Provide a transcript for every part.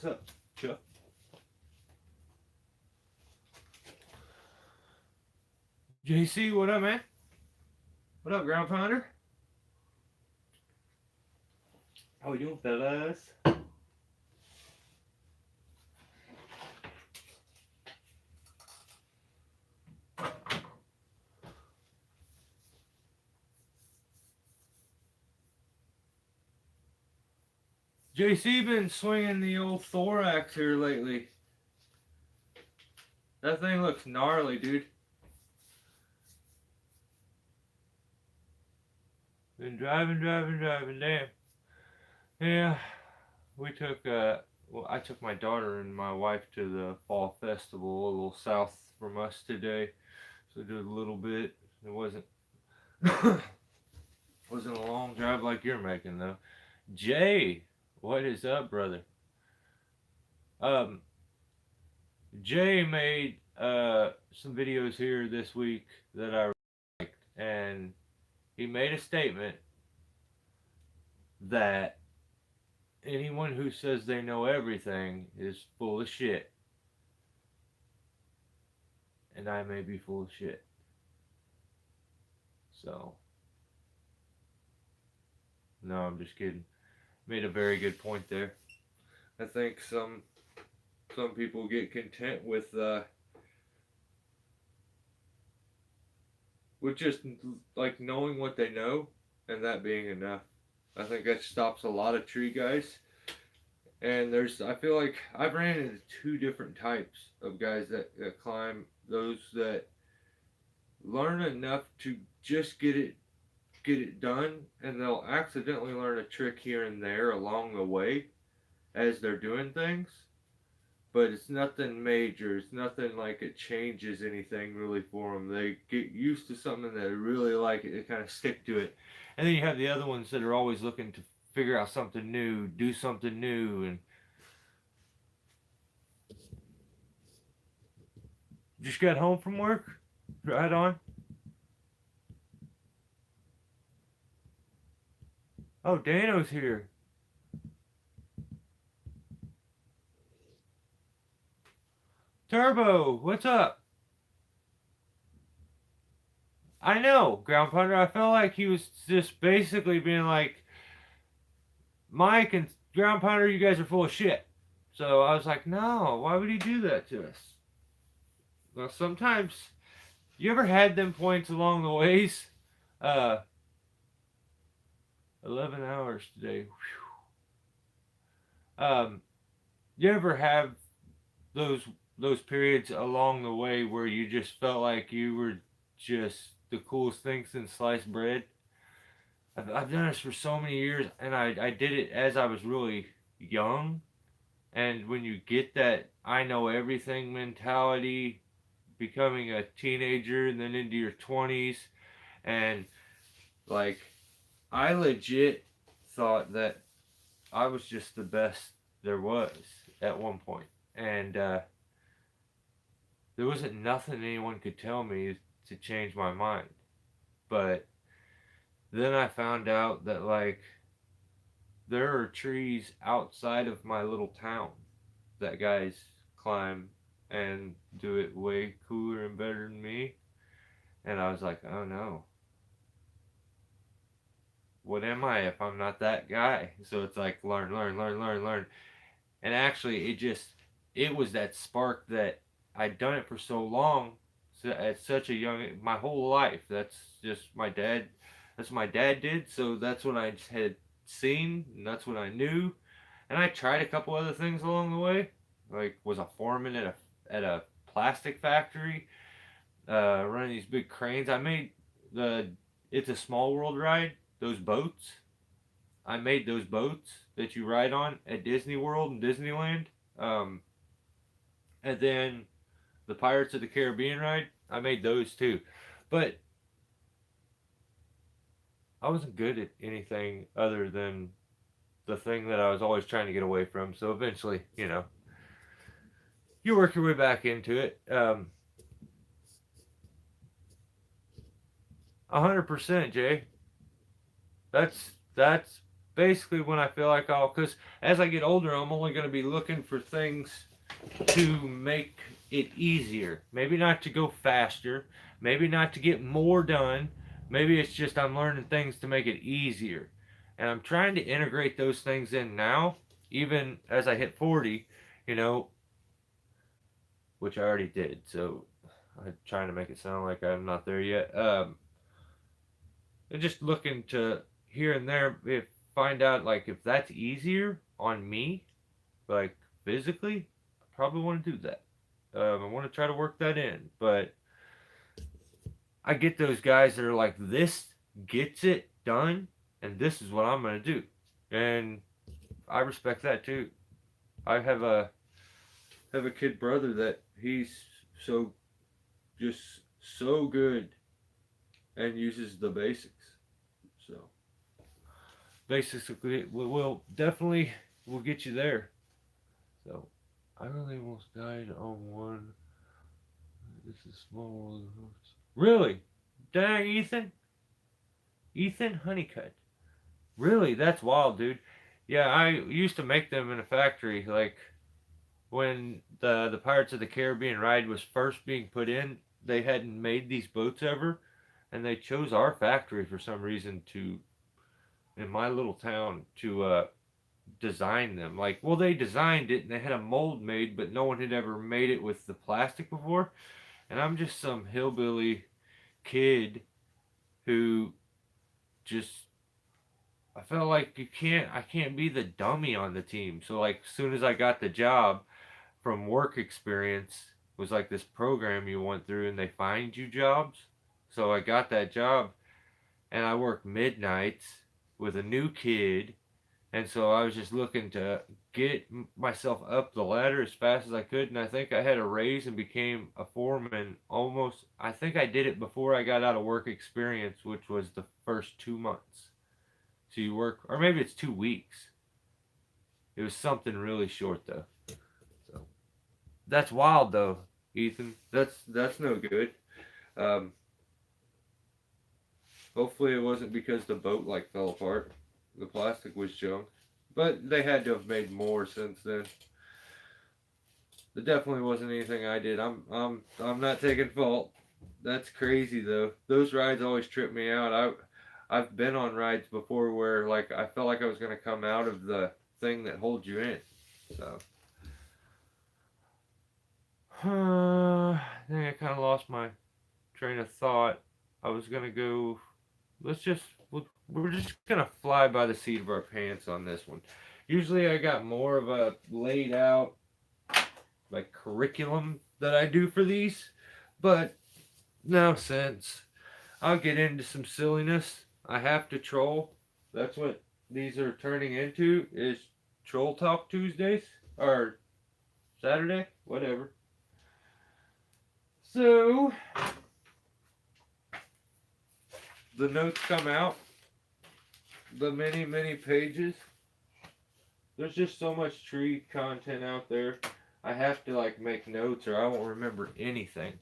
What's up, Chuck? JC, what up, man? What up, Ground Pounder? How we doing, fellas? JC been swinging the old thorax here lately. That thing looks gnarly, dude. Been driving, damn. Yeah, we took, well, I took my daughter and my wife to the fall festival a little south from us today. So did a little bit. It wasn't, wasn't a long drive like you're making though. Jay, what is up, brother? Jay made some videos here this week that I liked, and he made a statement that anyone who says they know everything is full of shit. And I may be full of shit. So, no, I'm just kidding. Made a very good point there. I think some people get content with just like knowing what they know and that being enough. I think that stops a lot of tree guys. And I feel like I've ran into two different types of guys that climb. Those that learn enough to just get it done, and they'll accidentally learn a trick here and there along the way as they're doing things. But it's nothing major. It's nothing like it changes anything really for them. They get used to something that they really like it. They kind of stick to it. And then you have the other ones that are always looking to figure out something new, do something new, and just got home from work. Right on. Oh, Dano's here. Turbo, what's up? I know, Ground Pounder. I felt like he was just basically being like, Mike and Ground Pounder, you guys are full of shit. So I was like, no, why would he do that to us? Well, sometimes, you ever had them points along the ways? 11 hours today. You ever have those periods along the way where you just felt like you were just the coolest thing since sliced bread? I've done this for so many years, and I did it as I was really young. And when you get that I know everything mentality, becoming a teenager and then into your 20s, and like, I legit thought that I was just the best there was at one point. And there wasn't nothing anyone could tell me to change my mind. But then I found out that, like, there are trees outside of my little town that guys climb and do it way cooler and better than me. And I was like, oh no. What am I if I'm not that guy? So it's like learn. And actually it was that spark that I'd done it for so long, so at such a young, my whole life. That's just my dad. That's what my dad did. So that's what I had seen, and that's what I knew. And I tried a couple other things along the way. Like was a foreman at a plastic factory, running these big cranes. I made the It's a Small World ride. Those boats. I made those boats that you ride on at Disney World and Disneyland. Um, and then the Pirates of the Caribbean ride, I made those too. But I wasn't good at anything other than the thing that I was always trying to get away from. So eventually, you work your way back into it. 100%, Jay. That's basically when I feel like because as I get older, I'm only going to be looking for things to make it easier. Maybe not to go faster, maybe not to get more done. Maybe it's just I'm learning things to make it easier. And I'm trying to integrate those things in now, even as I hit 40, you know, which I already did. So I'm trying to make it sound like I'm not there yet. And just looking to here and there find out like if that's easier on me, like physically, I probably want to do that. I want to try to work that in, but I get those guys that are like, this gets it done, and this is what I'm gonna do, and I respect that too. I have a kid brother that he's so just so good and uses the basics. So basically, will definitely will get you there. So I really almost died on one. This is small. Really? Dang, Ethan? Ethan Honeycutt. Really? That's wild, dude. Yeah, I used to make them in a factory. Like when the Pirates of the Caribbean ride was first being put in, they hadn't made these boats ever, and they chose our factory for some reason to in my little town to design them. Like, well, they designed it and they had a mold made, but no one had ever made it with the plastic before. And I'm just some hillbilly kid who just I felt like I can't be the dummy on the team. So like as soon as I got the job from work experience was like this program you went through and they find you jobs. So I got that job and I worked midnights with a new kid, and so I was just looking to get myself up the ladder as fast as I could, and I think I had a raise and became a foreman almost. I think I did it before I got out of work experience, which was the first 2 months. So you work, or maybe it's 2 weeks. It was something really short though. So that's wild though, Ethan. That's no good. Um, Hopefully it wasn't because the boat like fell apart. The plastic was junk, but they had to have made more since then. It definitely wasn't anything I did. I'm not taking fault. That's crazy though. Those rides always trip me out. I've been on rides before where like I felt like I was gonna come out of the thing that holds you in. So I think I kind of lost my train of thought. I was gonna go. Let's just we're just gonna fly by the seat of our pants on this one. Usually I got more of a laid out like curriculum that I do for these, but no sense. I'll get into some silliness. I have to troll. That's what these are turning into is Troll Talk Tuesdays or Saturday, whatever. So the notes come out, the many pages. There's just so much tree content out there. I have to like make notes or I won't remember anything.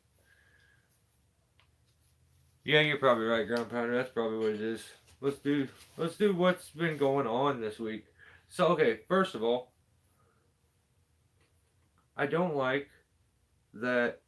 Yeah, you're probably right, Ground Pounder. That's probably what it is. Let's do what's been going on this week. So okay, first of all, I don't like that.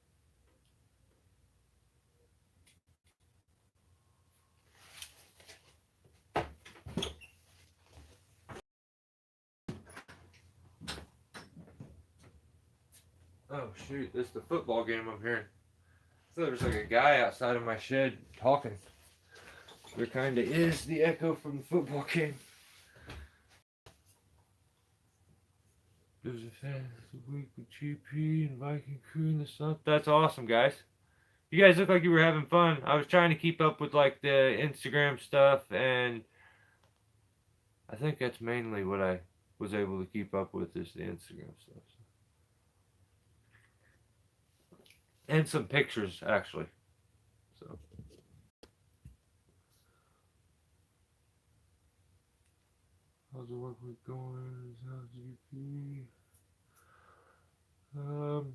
Oh shoot, this is the football game I'm hearing. I thought there was like a guy outside of my shed talking. There kinda is the echo from the football game. There's a fan this week with GP and Viking crew and the stuff. That's awesome, guys. You guys look like you were having fun. I was trying to keep up with like the Instagram stuff, and I think that's mainly what I was able to keep up with is the Instagram stuff. And some pictures actually. So how's the work week going? How's GP? Um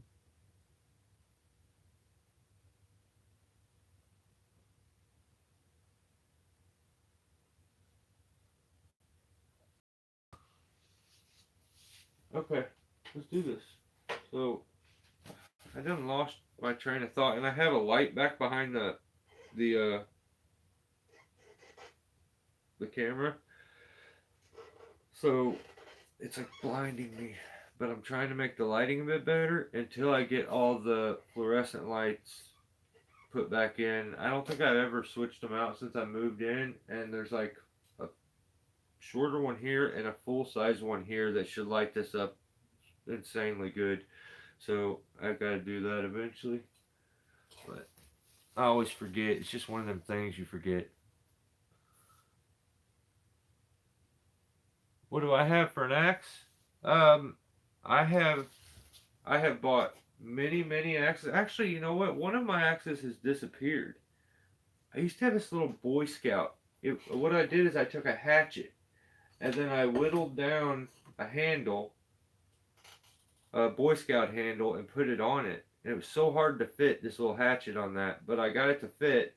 Okay, let's do this. So I done lost my train of thought, and I have a light back behind the the camera, so it's like blinding me. But I'm trying to make the lighting a bit better until I get all the fluorescent lights put back in. I don't think I've ever switched them out since I moved in, and there's like a shorter one here and a full size one here that should light this up insanely good. So I've got to do that eventually. But I always forget. It's just one of them things you forget. What do I have for an axe? Um, I have I have bought many axes. Actually, you know what? One of my axes has disappeared. I used to have this little Boy Scout. What I did is I took a hatchet and then I whittled down a handle, a Boy Scout handle, and put it on it. And it was so hard to fit this little hatchet on that, but I got it to fit,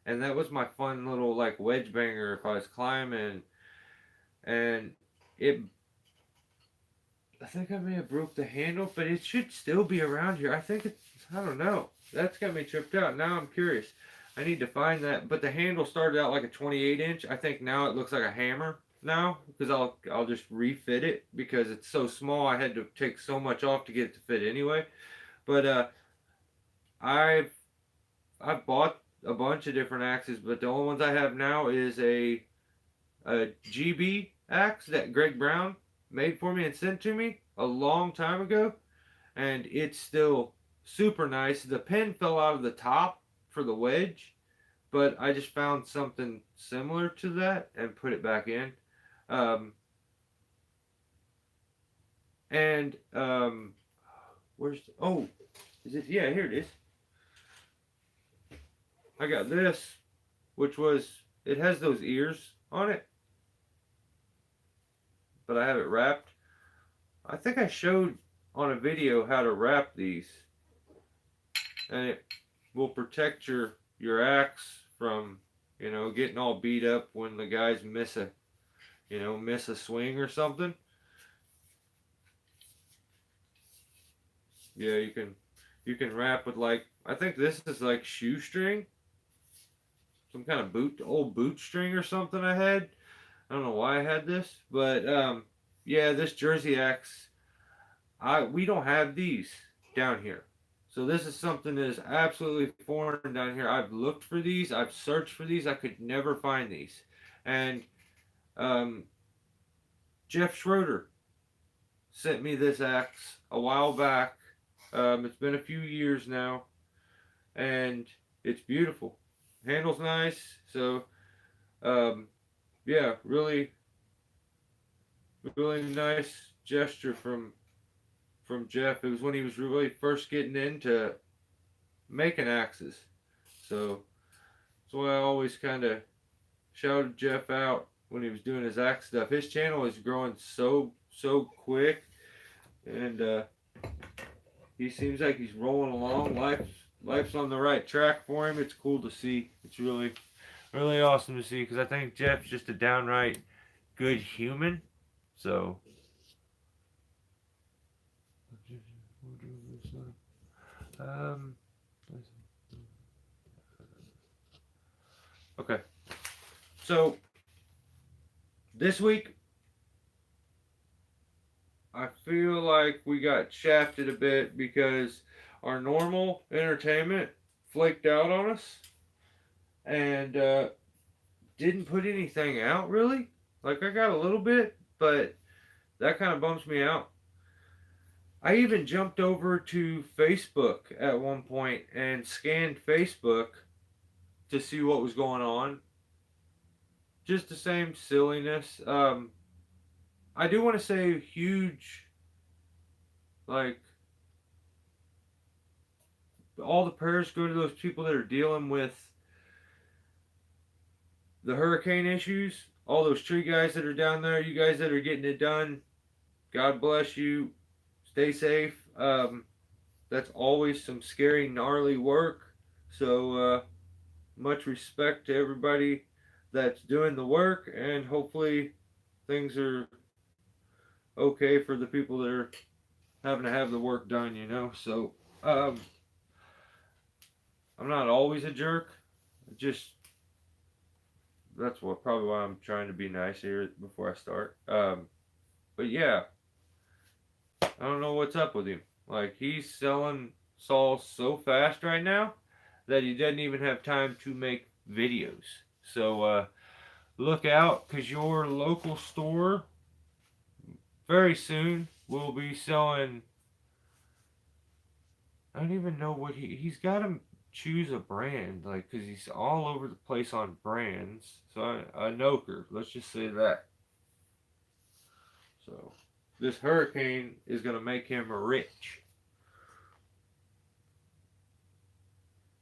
and that was my fun little like wedge banger if I was climbing. And it, I think I may have broke the handle, but it should still be around here. I think it's, I don't know. That's got me tripped out. Now I'm curious. I need to find that. But the handle started out like a 28 inch. I think now it looks like a hammer now because I'll just refit it because it's so small. I had to take so much off to get it to fit anyway. But I've I've bought a bunch of different axes, but the only ones I have now is a GB axe that Greg Brown made for me and sent to me a long time ago, and it's still super nice. The pin fell out of the top for the wedge, but I just found something similar to that and put it back in. Um, and where's oh, is it? Yeah, here it is. I got this, which was it has those ears on it, but I have it wrapped. I think I showed on a video how to wrap these, and it will protect your axe from getting all beat up when the guys miss a swing or something. Yeah, you can wrap with like I think this is like shoestring, some kind of old boot string or something I had. I don't know why I had this, but yeah, this Jersey axe we don't have these down here. So this is something that is absolutely foreign down here. I've looked for these. I've searched for these. I could never find these. And um, Jeff Schroeder sent me this axe a while back. It's been a few years now, and it's beautiful. Handle's nice. So um, yeah, really, really nice gesture from Jeff. It was when he was really first getting into making axes. So that's why I always kind of shouted Jeff out when he was doing his axe stuff. His channel is growing so quick, and he seems like he's rolling along. Life's on the right track for him. It's cool to see. It's really awesome to see because I think Jeff's just a downright good human. So. Um, okay. So this week, I feel like we got shafted a bit because our normal entertainment flaked out on us and didn't put anything out really. Like I got a little bit, but that kind of bumps me out. I even jumped over to Facebook at one point and scanned Facebook to see what was going on. Just the same silliness. I do want to say huge, like, all the prayers go to those people that are dealing with the hurricane issues. All those tree guys that are down there, you guys that are getting it done, God bless you. Stay safe. That's always some scary, gnarly work. So, much respect to everybody that's doing the work, and hopefully things are okay for the people that are having to have the work done, you know. So um, I'm not always a jerk. Just that's what probably why I'm trying to be nice here before I start. But yeah, I don't know what's up with him. Like he's selling saws so fast right now that he doesn't even have time to make videos. So look out, cause your local store very soon will be selling. I don't even know what he's got to choose a brand, like, cause he's all over the place on brands. So a Noker, let's just say that. So this hurricane is gonna make him rich.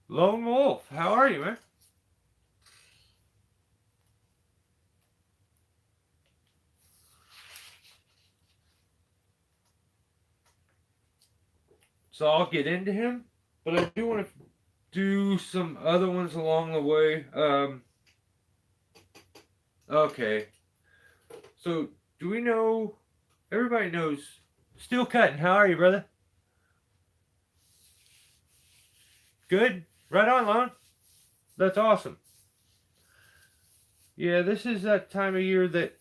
Lone Wolf, how are you, man? So I'll get into him, but I do want to do some other ones along the way. Okay. So do we know? Everybody knows. Steel Cutting. How are you, brother? Good. Right on, Lon. That's awesome. Yeah, this is that time of year that,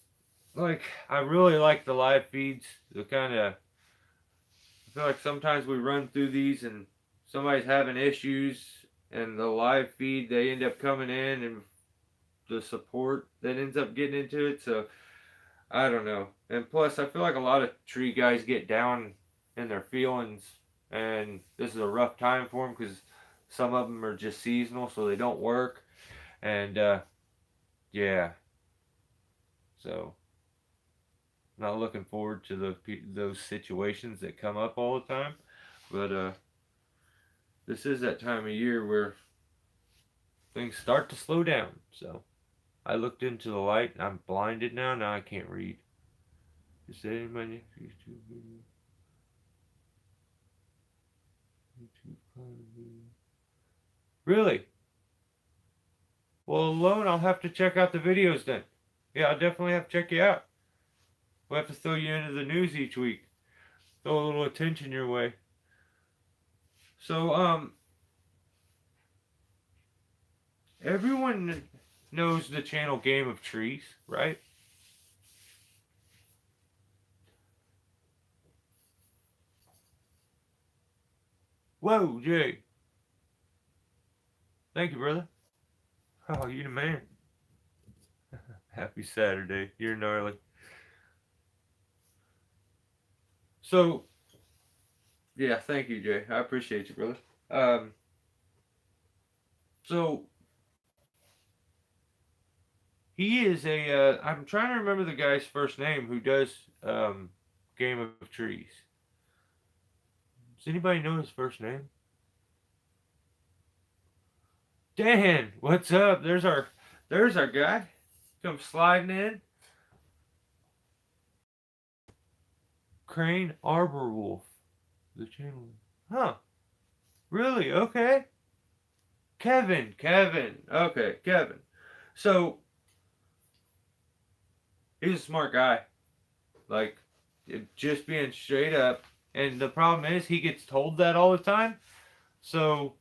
like, I really like the live feeds. The kind of, I feel like sometimes we run through these and somebody's having issues, and the live feed they end up coming in and the support that ends up getting into it. So I don't know. And plus, I feel like a lot of tree guys get down in their feelings, and this is a rough time for them because some of them are just seasonal, so they don't work. And yeah, so not looking forward to those situations that come up all the time. But this is that time of year where things start to slow down. So I looked into the light. I'm blinded now. Now I can't read. Is that in my next YouTube video? Really? Well, alone, I'll have to check out the videos then. Yeah, I'll definitely have to check you out. We'll have to throw you into the news each week. Throw a little attention your way. So, everyone knows the channel Game of Trees, right? Whoa, Jay. Thank you, brother. Oh, you the man. Happy Saturday. You're gnarly. So, yeah, thank you, Jay. I appreciate you, brother. Um, so he is a. I'm trying to remember the guy's first name who does Game of Trees. Does anybody know his first name? Dan, what's up? There's our guy. Come sliding in. Crane Arbor Wolf. The channel. Huh. Really? Okay. Kevin. Okay, Kevin. So he's a smart guy. Like, just being straight up. And the problem is, he gets told that all the time. So,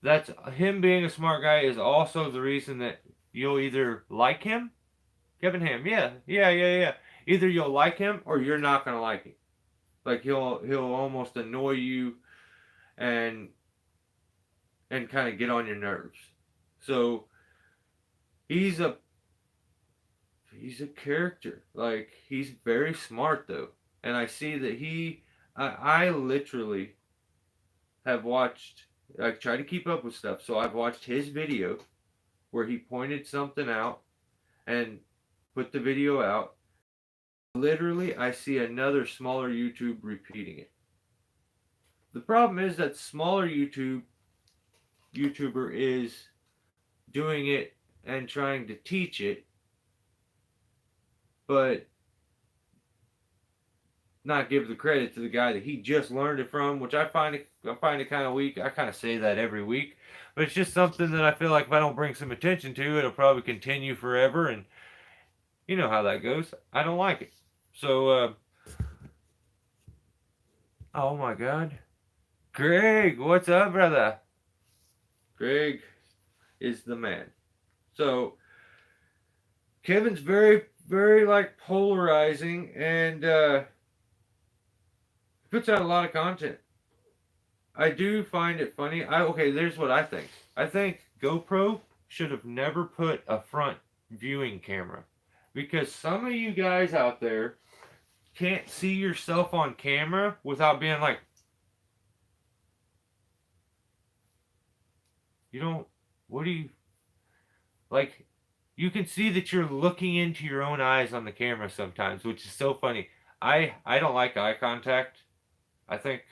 that's him being a smart guy is also the reason that you'll either like him, Kevin Ham. Yeah. Either you'll like him or you're not gonna like him. Like he'll almost annoy you and kind of get on your nerves. So he's a he's a character. Like he's very smart though, and I see that I literally have watched. I try to keep up with stuff, so I've watched his video where he pointed something out and put the video out. Literally, I see another smaller YouTube repeating it. The problem is that smaller YouTuber is doing it and trying to teach it, but not give the credit to the guy that he just learned it from, which I find it kind of weak. I kind of say that every week, but it's just something that I feel like if I don't bring some attention to, it'll probably continue forever, and you know how that goes. I don't like it. So, oh my God, Greg, what's up, brother? Greg is the man. So Kevin's very, very like polarizing, and puts out a lot of content. I do find it funny. Okay, there's what I think. I think GoPro should have never put a front viewing camera because some of you guys out there can't see yourself on camera without being like, you don't, what do you, like, you can see that you're looking into your own eyes on the camera sometimes, which is so funny. I don't like eye contact. I think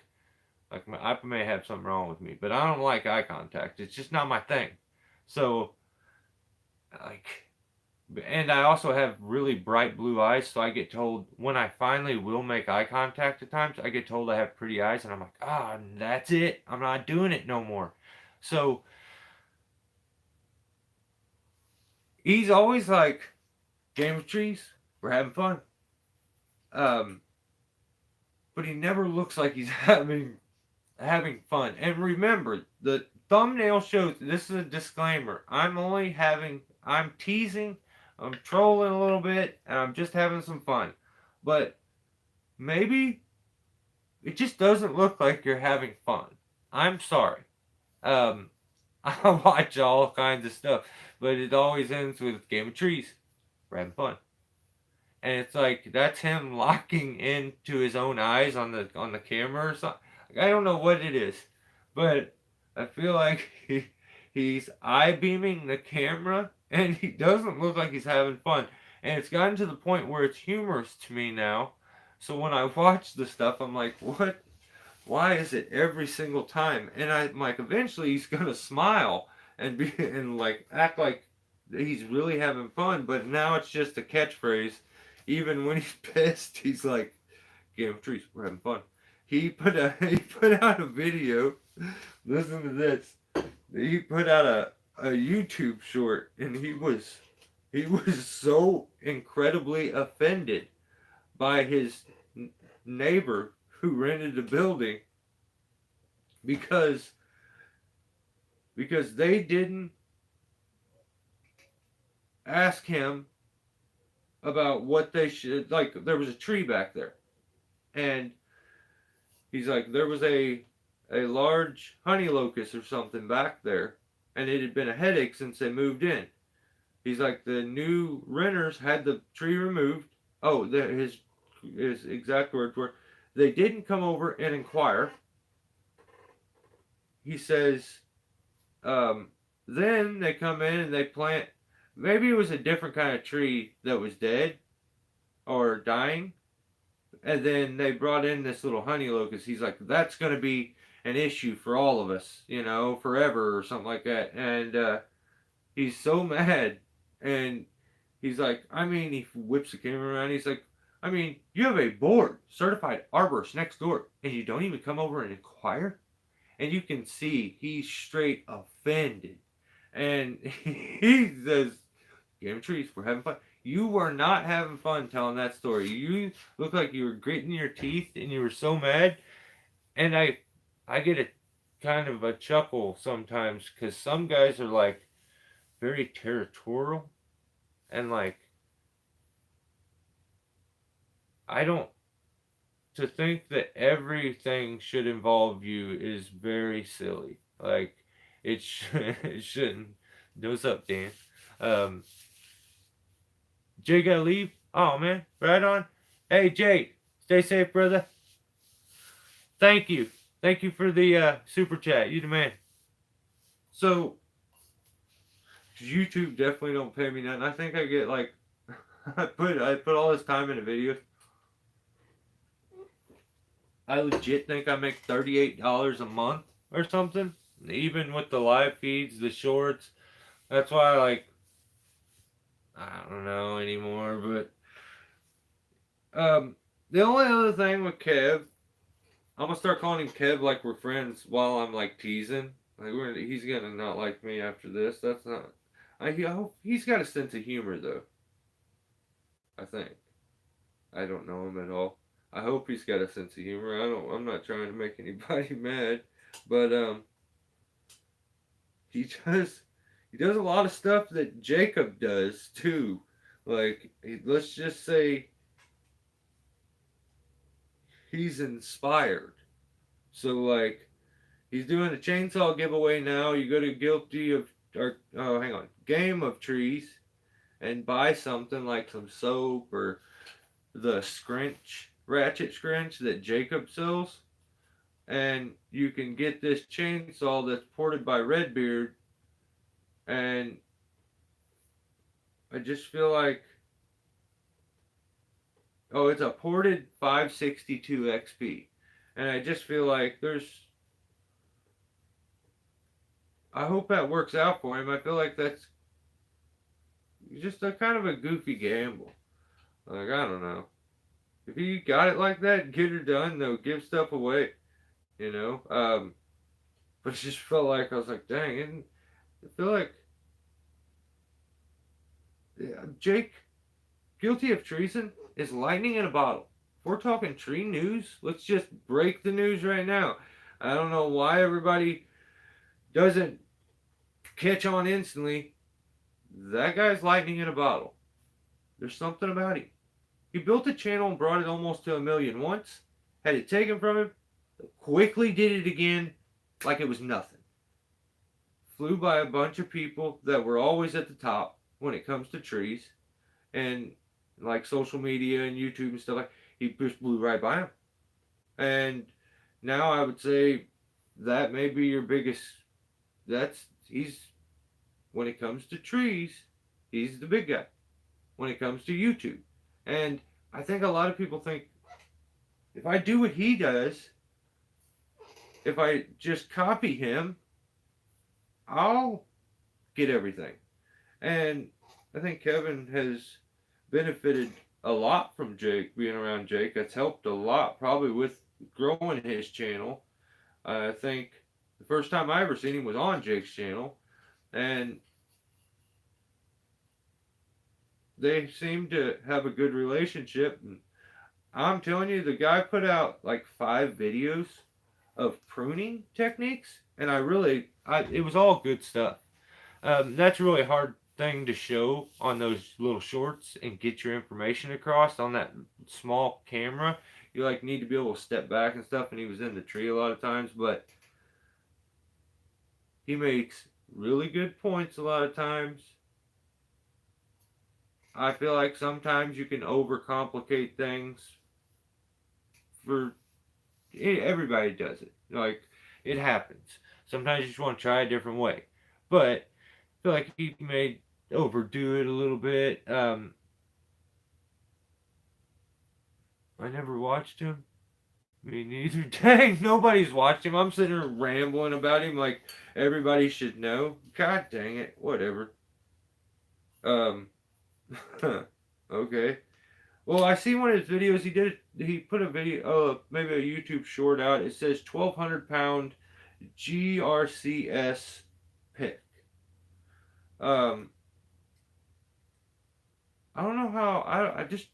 like I may have something wrong with me, but I don't like eye contact. It's just not my thing. So like, and I also have really bright blue eyes, so I get told when I finally will make eye contact at times, I get told I have pretty eyes, and I'm like, ah, that's it. I'm not doing it no more. So he's always like, game of trees, we're having fun. Um, but he never looks like he's having fun. And remember, the thumbnail shows this is a disclaimer. I'm teasing, I'm trolling a little bit, and I'm just having some fun. But maybe it just doesn't look like you're having fun. I'm sorry. Um, I watch all kinds of stuff, but it always ends with Game of Trees. We're having fun. And it's like that's him locking into his own eyes on the camera or something. Like, I don't know what it is, but I feel like he's eye beaming the camera, and he doesn't look like he's having fun. And it's gotten to the point where it's humorous to me now. So when I watch the stuff, I'm like, what? Why is it every single time? And I'm like, eventually he's gonna smile and be and like act like he's really having fun. But now it's just a catchphrase. Even when he's pissed, he's like, "Game of Trees, we're having fun." He put out a video. Listen to this. He put out a YouTube short, and he was so incredibly offended by his neighbor who rented the building because they didn't ask him about what they should like. There was a tree back there, and he's like, there was a large honey locust or something back there, and it had been a headache since they moved in. He's like, the new renters had the tree removed. Oh, his exact words were, they didn't come over and inquire. He says, um, then they come in and they plant. Maybe it was a different kind of tree that was dead or dying, and then they brought in this little honey locust. He's like, that's going to be an issue for all of us, you know, forever or something like that. And he's so mad, and he's like, I mean, he whips the camera around. He's like, I mean, you have a board certified arborist next door, and you don't even come over and inquire. And you can see he's straight offended, and he says, "Game of trees, we're having fun." You were not having fun telling that story. You look like you were gritting your teeth, and you were so mad. And I get a kind of a chuckle sometimes because some guys are like very territorial, and like I don't to think that everything should involve you is very silly. Like it shouldn't. What's up, Dan? Um, Jay gotta leave. Oh man, right on. Hey Jay, stay safe, brother. Thank you for the super chat. You the man. So YouTube definitely don't pay me nothing. I think I get like I put all this time into videos. I legit think I make $38 a month or something. Even with the live feeds, the shorts. That's why I don't know anymore, but the only other thing with Kev, I'm gonna start calling him Kev like we're friends while I'm like teasing. Like he's gonna not like me after this. That's not. He's got a sense of humor though. I think. I don't know him at all. I hope he's got a sense of humor. I'm not trying to make anybody mad, but he does he does a lot of stuff that Jacob does too. Like let's just say he's inspired. So like he's doing a chainsaw giveaway now. You go to Guilty of or oh hang on Game of Trees and buy something like some soap or the scrunch ratchet scrunch that Jacob sells, and you can get this chainsaw that's ported by Redbeard. And I just feel like, oh, it's a ported 562 XP, and I just feel like I hope that works out for him. I feel like that's just a kind of a goofy gamble. Like I don't know. If you got it like that, get her done. Though, give stuff away. You know. But it just felt like I was like, dang. And I feel like yeah, Jake, guilty of treason, is lightning in a bottle. If we're talking tree news, let's just break the news right now. I don't know why everybody doesn't catch on instantly. That guy's lightning in a bottle. There's something about him. He built a channel and brought it almost to 1 million once, had it taken from him, quickly did it again like it was nothing. Flew by a bunch of people that were always at the top when it comes to trees and like social media and YouTube and stuff like he just blew right by him. And now I would say that may be your biggest he's when it comes to trees, he's the big guy. When it comes to YouTube. And I think a lot of people think if I do what he does, if I just copy him, I'll get everything. And I think Kevin has benefited a lot from Jake, being around Jake. That's helped a lot, probably with growing his channel. I think the first time I ever seen him was on Jake's channel. And they seem to have a good relationship. And I'm telling you, the guy put out like 5 videos of pruning techniques, and it was all good stuff. That's a really hard thing to show on those little shorts and get your information across on that small camera. You like need to be able to step back and stuff, and he was in the tree a lot of times, but he makes really good points a lot of times. I feel like sometimes you can overcomplicate things for everybody does it. Like it happens. Sometimes you just want to try a different way. But I feel like he may overdo it a little bit. I never watched him. Me neither. Dang, nobody's watched him. I'm sitting here rambling about him like everybody should know. God dang it. Whatever. Um, okay. Well, I see one of his videos. He put a video, maybe a YouTube short out. It says 1,200-pound GRCS pick. Um, I don't know how. I just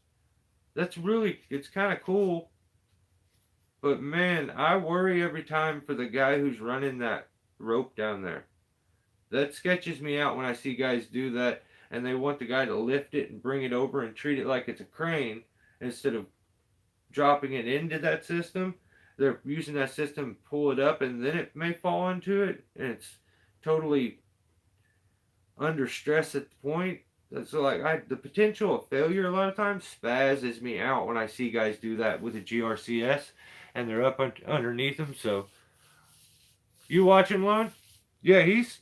that's really it's kind of cool. But man, I worry every time for the guy who's running that rope down there. That sketches me out when I see guys do that and they want the guy to lift it and bring it over and treat it like it's a crane instead of dropping it into that system. They're using that system to pull it up and then it may fall into it and it's totally under stress at the point. So like the potential of failure a lot of times spazzes me out when I see guys do that with a GRCS and they're up underneath them. So you watch him, Lone? Yeah, he's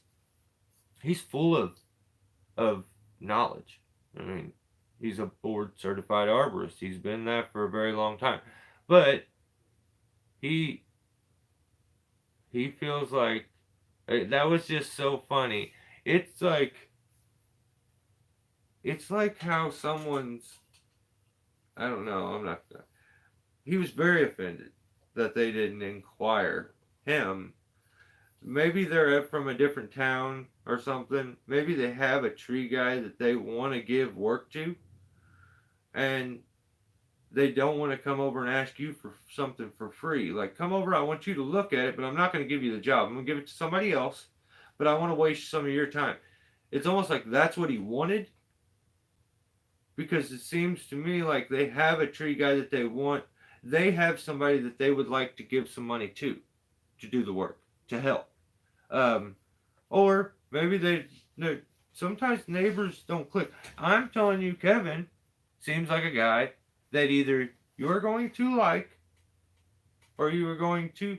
full of knowledge. I mean, he's a board certified arborist. He's been that for a very long time. But he feels like that was just so funny. It's like how someone's I don't know, I'm not he was very offended that they didn't inquire him. Maybe they're from a different town or something. Maybe they have a tree guy that they want to give work to. And they don't want to come over and ask you for something for free. Like, come over, I want you to look at it, but I'm not going to give you the job. I'm going to give it to somebody else, but I want to waste some of your time. It's almost like that's what he wanted, because it seems to me like they have a tree guy that they want. They have somebody that they would like to give some money to do the work, to help. Um, or maybe they, no, sometimes neighbors don't click. I'm telling you, Kevin seems like a guy that either you're going to like or you are going to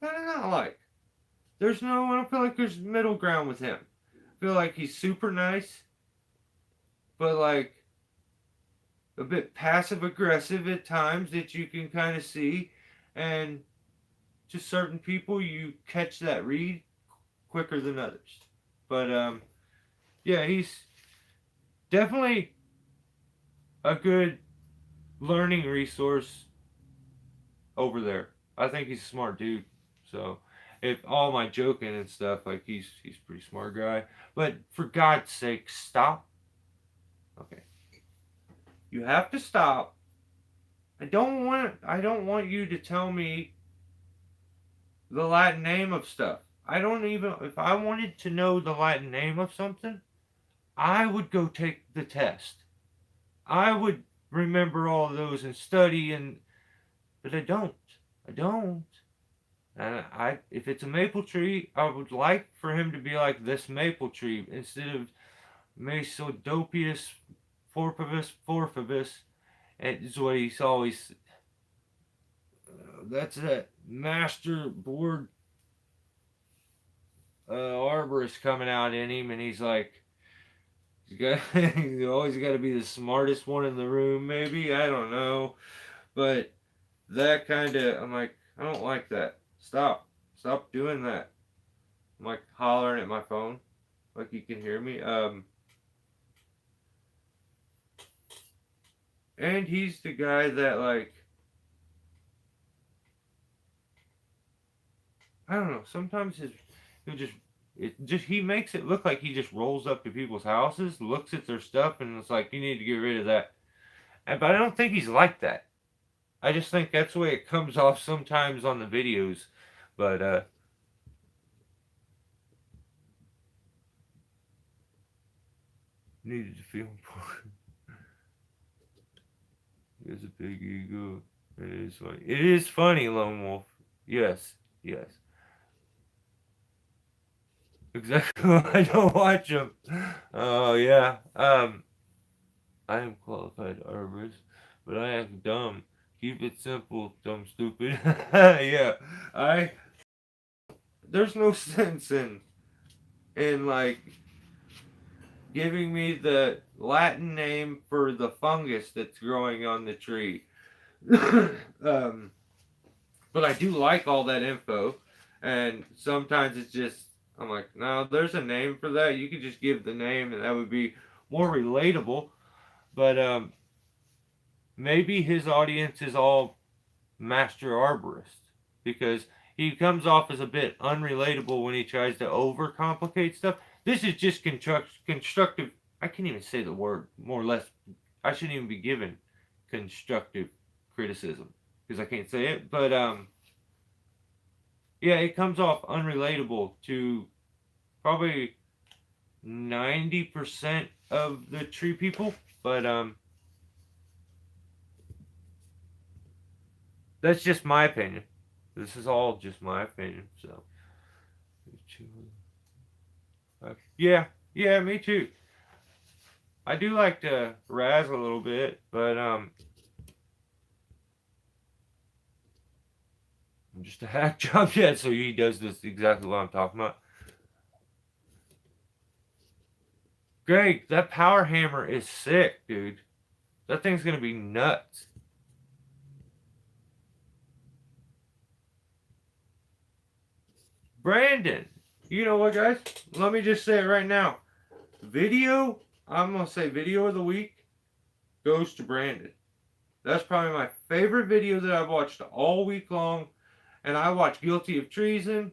kind of not like. There's no, I don't feel like there's middle ground with him. I feel like he's super nice, but like a bit passive aggressive at times that you can kind of see. And to certain people, you catch that read quicker than others. But yeah, he's definitely a good learning resource over there. I think he's a smart dude. So, if all my joking and stuff, like he's a pretty smart guy. But for God's sake, stop. Okay, you have to stop. I don't want you to tell me the Latin name of stuff. I don't even, if I wanted to know the Latin name of something, I would go take the test. I would remember all those and study, and but I don't. I don't. And if it's a maple tree, I would like for him to be like this maple tree instead of Mesodopius forfivus. And it's what he's always. That's that master board arborist coming out in him, and he's like, he's always got to be the smartest one in the room. Maybe, I don't know, but that kind of, I'm like, I don't like that. Stop doing that. I'm like hollering at my phone, like you can hear me. And he's the guy that, like, I don't know. Sometimes he'll just, he makes it look like he just rolls up to people's houses, looks at their stuff, and it's like, you need to get rid of that. But I don't think he's like that. I just think that's the way it comes off sometimes on the videos. But needed to feel important. He has a big ego. It is funny. It is funny, Lone Wolf. Yes, yes. Exactly. I don't watch them. Oh yeah. I am qualified arborist, but I am dumb. Keep it simple, dumb stupid. Yeah. I There's no sense in like giving me the Latin name for the fungus that's growing on the tree. um, but I do like all that info, and sometimes it's just, I'm like, no, there's a name for that. You could just give the name, and that would be more relatable. But maybe his audience is all master arborists, because he comes off as a bit unrelatable when he tries to overcomplicate stuff. This is just constructive. I can't even say the word, more or less. I shouldn't even be given constructive criticism because I can't say it. But yeah, it comes off unrelatable to probably 90% of the tree people. But that's just my opinion. This is all just my opinion. So yeah, yeah, me too. I do like to razz a little bit, but I'm just a hack job yet, so he does this exactly what I'm talking about. Greg, that power hammer is sick, dude. That thing's gonna be nuts. Brandon, you know what, guys? Let me just say it right now. I'm gonna say video of the week goes to Brandon. That's probably my favorite video that I've watched all week long. And I watched Guilty of Treason.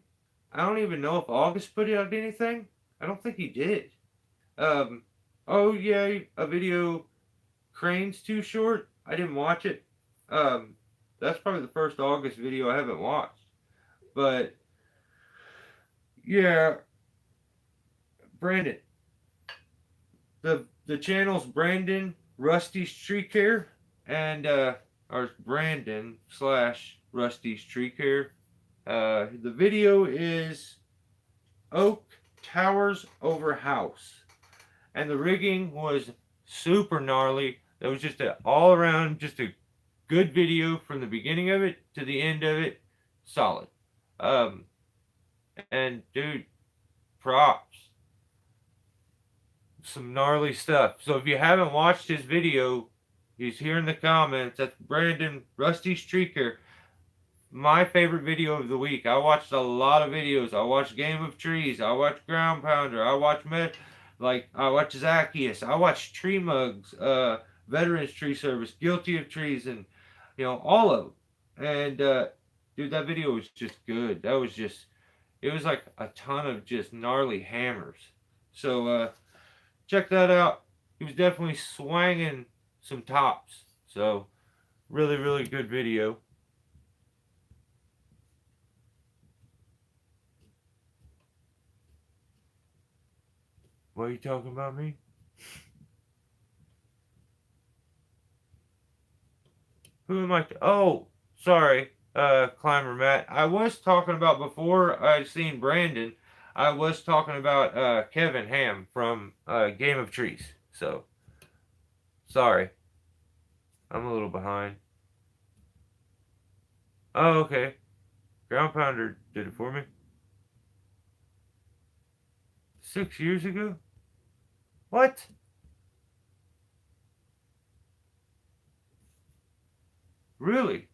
I don't even know if August put out anything. I don't think he did. Oh yeah, a video Crane's Too Short. I didn't watch it. Um, that's probably the first August video I haven't watched. But yeah, Brandon. The channel's Brandon Rusty's Tree Care and or Brandon slash Rusty's Tree Care. The video is Oak Towers Over House, and the rigging was super gnarly. It was just an all around, just a good video from the beginning of it to the end of it. Solid. Um, and dude, props. Some gnarly stuff. So if you haven't watched his video, he's here in the comments. That's Brandon Rusty Streaker. My favorite video of the week. I watched a lot of videos. I watched Game of Trees. I watched Ground Pounder. I watched I watched Zacchaeus. I watched Tree Mugs, Veterans Tree Service, Guilty of Trees, and all of them. And dude, that video was just good. That was just, it was like a ton of just gnarly hammers. So check that out. He was definitely swanging some tops. So really, really good video. What are you talking about, me? Who am I? Oh, sorry, Climber Matt. I was talking about before I seen Brandon. I was talking about Kevin Ham from Game of Trees. So sorry, I'm a little behind. Oh, okay. Ground Pounder did it for me. 6 years ago? What? Really?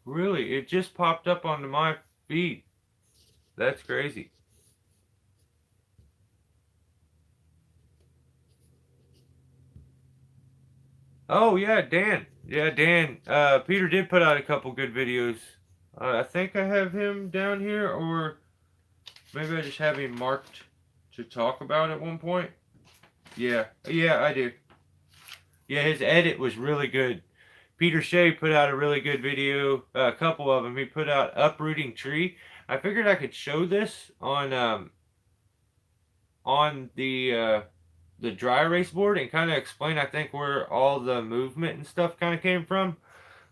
Really? It just popped up onto my feed. That's crazy. Oh yeah, Dan. Yeah, Dan. Peter did put out a couple good videos. I think I have him down here, or maybe I just have him marked to talk about at one point. Yeah, yeah, I do. Yeah, his edit was really good. Peter Shea put out a really good video. A couple of them. He put out uprooting tree. I figured I could show this on the dry erase board and kind of explain, I think, where all the movement and stuff kind of came from.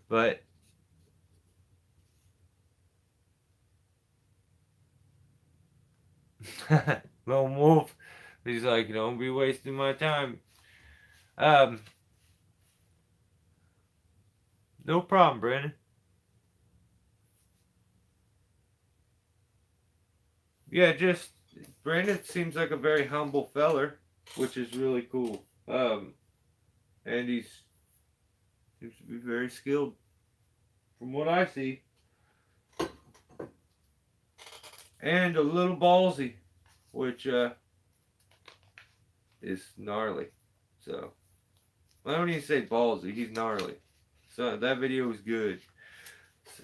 But Lone Wolf, he's like, don't be wasting my time. Um, no problem, Brandon. Yeah, just Brandon seems like a very humble feller, which is really cool. And he's seems to be very skilled, from what I see, and a little ballsy, which is gnarly. So I don't even say ballsy; he's gnarly. So that video was good. So,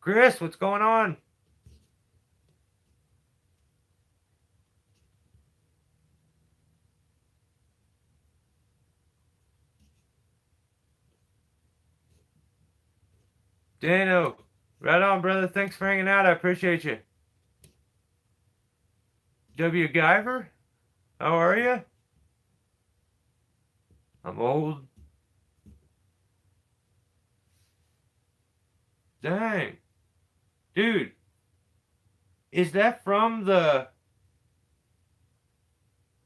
Chris, what's going on? Dano, right on, brother. Thanks for hanging out. I appreciate you. W. Guyver, how are you? I'm old. Dang. Dude, is that from the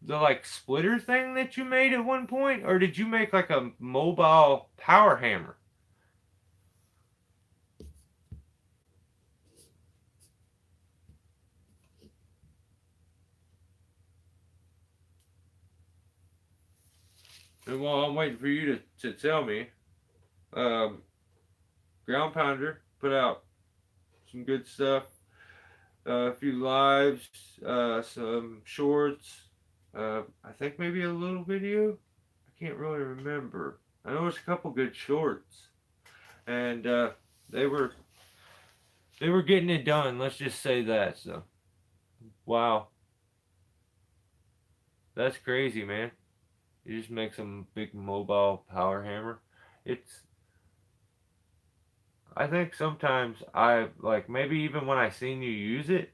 like splitter thing that you made at one point? Or did you make like a mobile power hammer? And while I'm waiting for you to tell me, um, Ground Pounder put out some good stuff. A few lives, some shorts, I think maybe a little video. I can't really remember. I know there's a couple good shorts, and they were They were getting it done. Let's just say that. So, wow, that's crazy, man. You just make some big mobile power hammer. It's. I think sometimes I like maybe even when I seen you use it,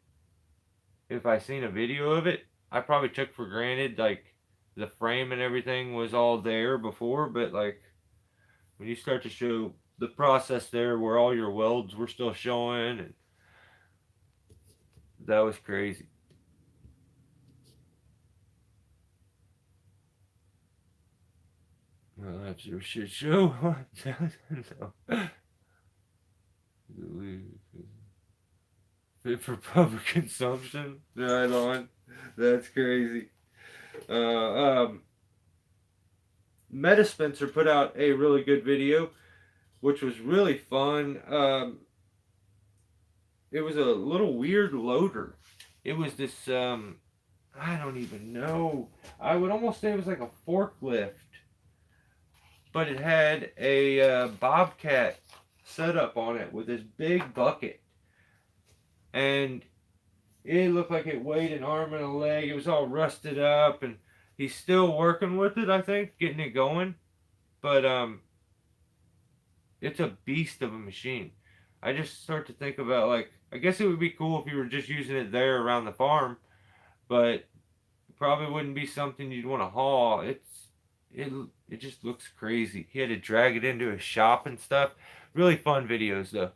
if I seen a video of it, I probably took for granted like the frame and everything was all there before, but like when you start to show the process there where all your welds were still showing, and that was crazy. Well, that's your shit show. No. Fit for public consumption. Right on. That's crazy. Uh, um, Meta Spencer put out a really good video, which was really fun. It was a little weird loader. It was this, I don't even know. I would almost say it was like a forklift, but it had a bobcat setup on it with this big bucket. And it looked like it weighed an arm and a leg. It was all rusted up, and he's still working with it, I think, getting it going. But it's a beast of a machine. I just start to think about like I guess it would be cool if you were just using it there around the farm, but it probably wouldn't be something you'd want to haul. It it just looks crazy. He had to drag it into his shop and stuff. Really fun videos though.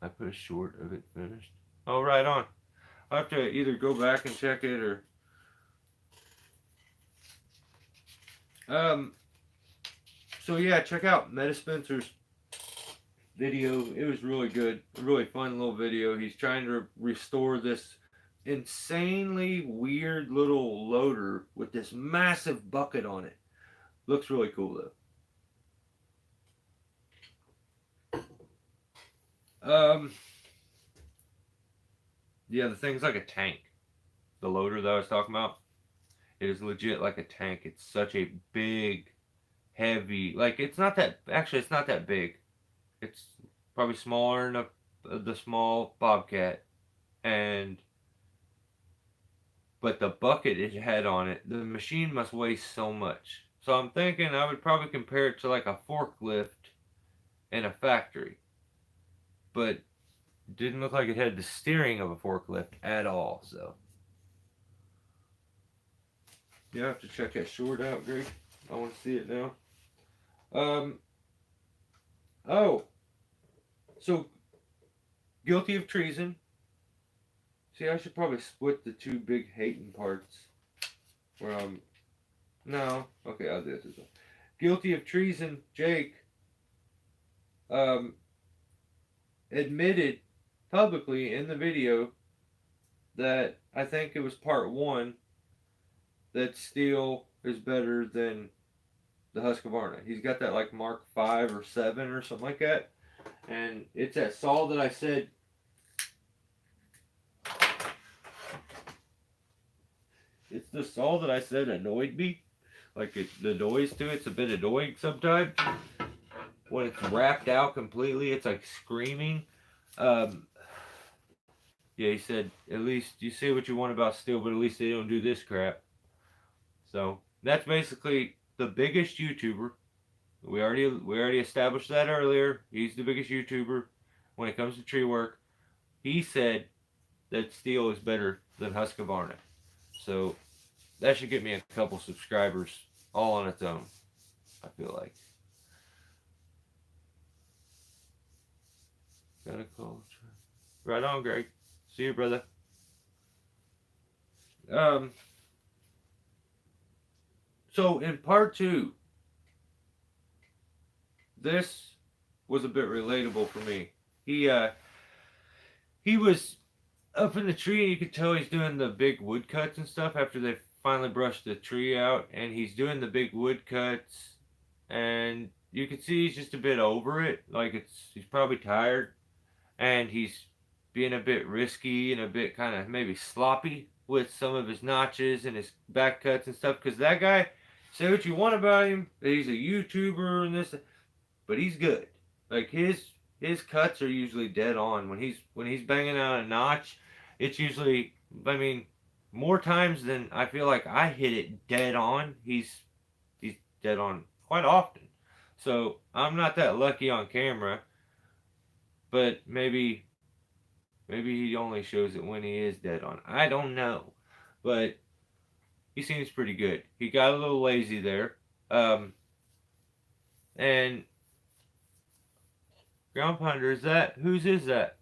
I put a short of it finished. Oh, right on. I'll have to either go back and check it or um. So yeah, check out Meta Spencer's video. It was really good, a really fun little video. He's trying to restore this insanely weird little loader with this massive bucket on it. Looks really cool though. Yeah, the thing's like a tank. The loader that I was talking about, it is legit like a tank. It's such a big, heavy. Like it's not that. Actually, it's not that big. It's probably smaller than the small Bobcat, and but the bucket it had on it, the machine must weigh so much. So I'm thinking I would probably compare it to like a forklift in a factory, but it didn't look like it had the steering of a forklift at all. So you have to check that short out, Greg. I want to see it now. Um. Oh, so guilty of treason. See, I should probably split the two big hating parts. Where no, okay, I'll do this as well. Guilty of treason. Jake um admitted publicly in the video that I think it was part one that steel is better than the Husqvarna. He's got that like Mark 5 or 7 or something like that. And it's that saw that I said it's the saw that I said annoyed me. Like the noise to it's a bit annoying sometimes. When it's wrapped out completely, it's like screaming. Um, yeah, he said, at least you say what you want about steel, but at least they don't do this crap. So that's basically the biggest YouTuber. We already established that earlier. He's the biggest YouTuber when it comes to tree work. He said that steel is better than Husqvarna. So that should get me a couple subscribers all on its own. I feel like. Gotta call. Right on, Greg. See you, brother. Um. So in part two, this was a bit relatable for me. He was up in the tree, and you could tell he's doing the big wood cuts and stuff after they finally brushed the tree out, and he's doing the big wood cuts, and you can see he's just a bit over it. Like he's probably tired, and he's being a bit risky and a bit kind of maybe sloppy with some of his notches and his back cuts and stuff. Because that guy, Say what you want about him, that he's a YouTuber and this, but he's good. Like his cuts are usually dead on. When he's banging out a notch, it's usually, I mean, more times than I feel like I hit it dead on. He's dead on quite often. So I'm not that lucky on camera, but maybe he only shows it when he is dead on. I don't know, but he seems pretty good. He got a little lazy there, and ground pounder, is that whose is that?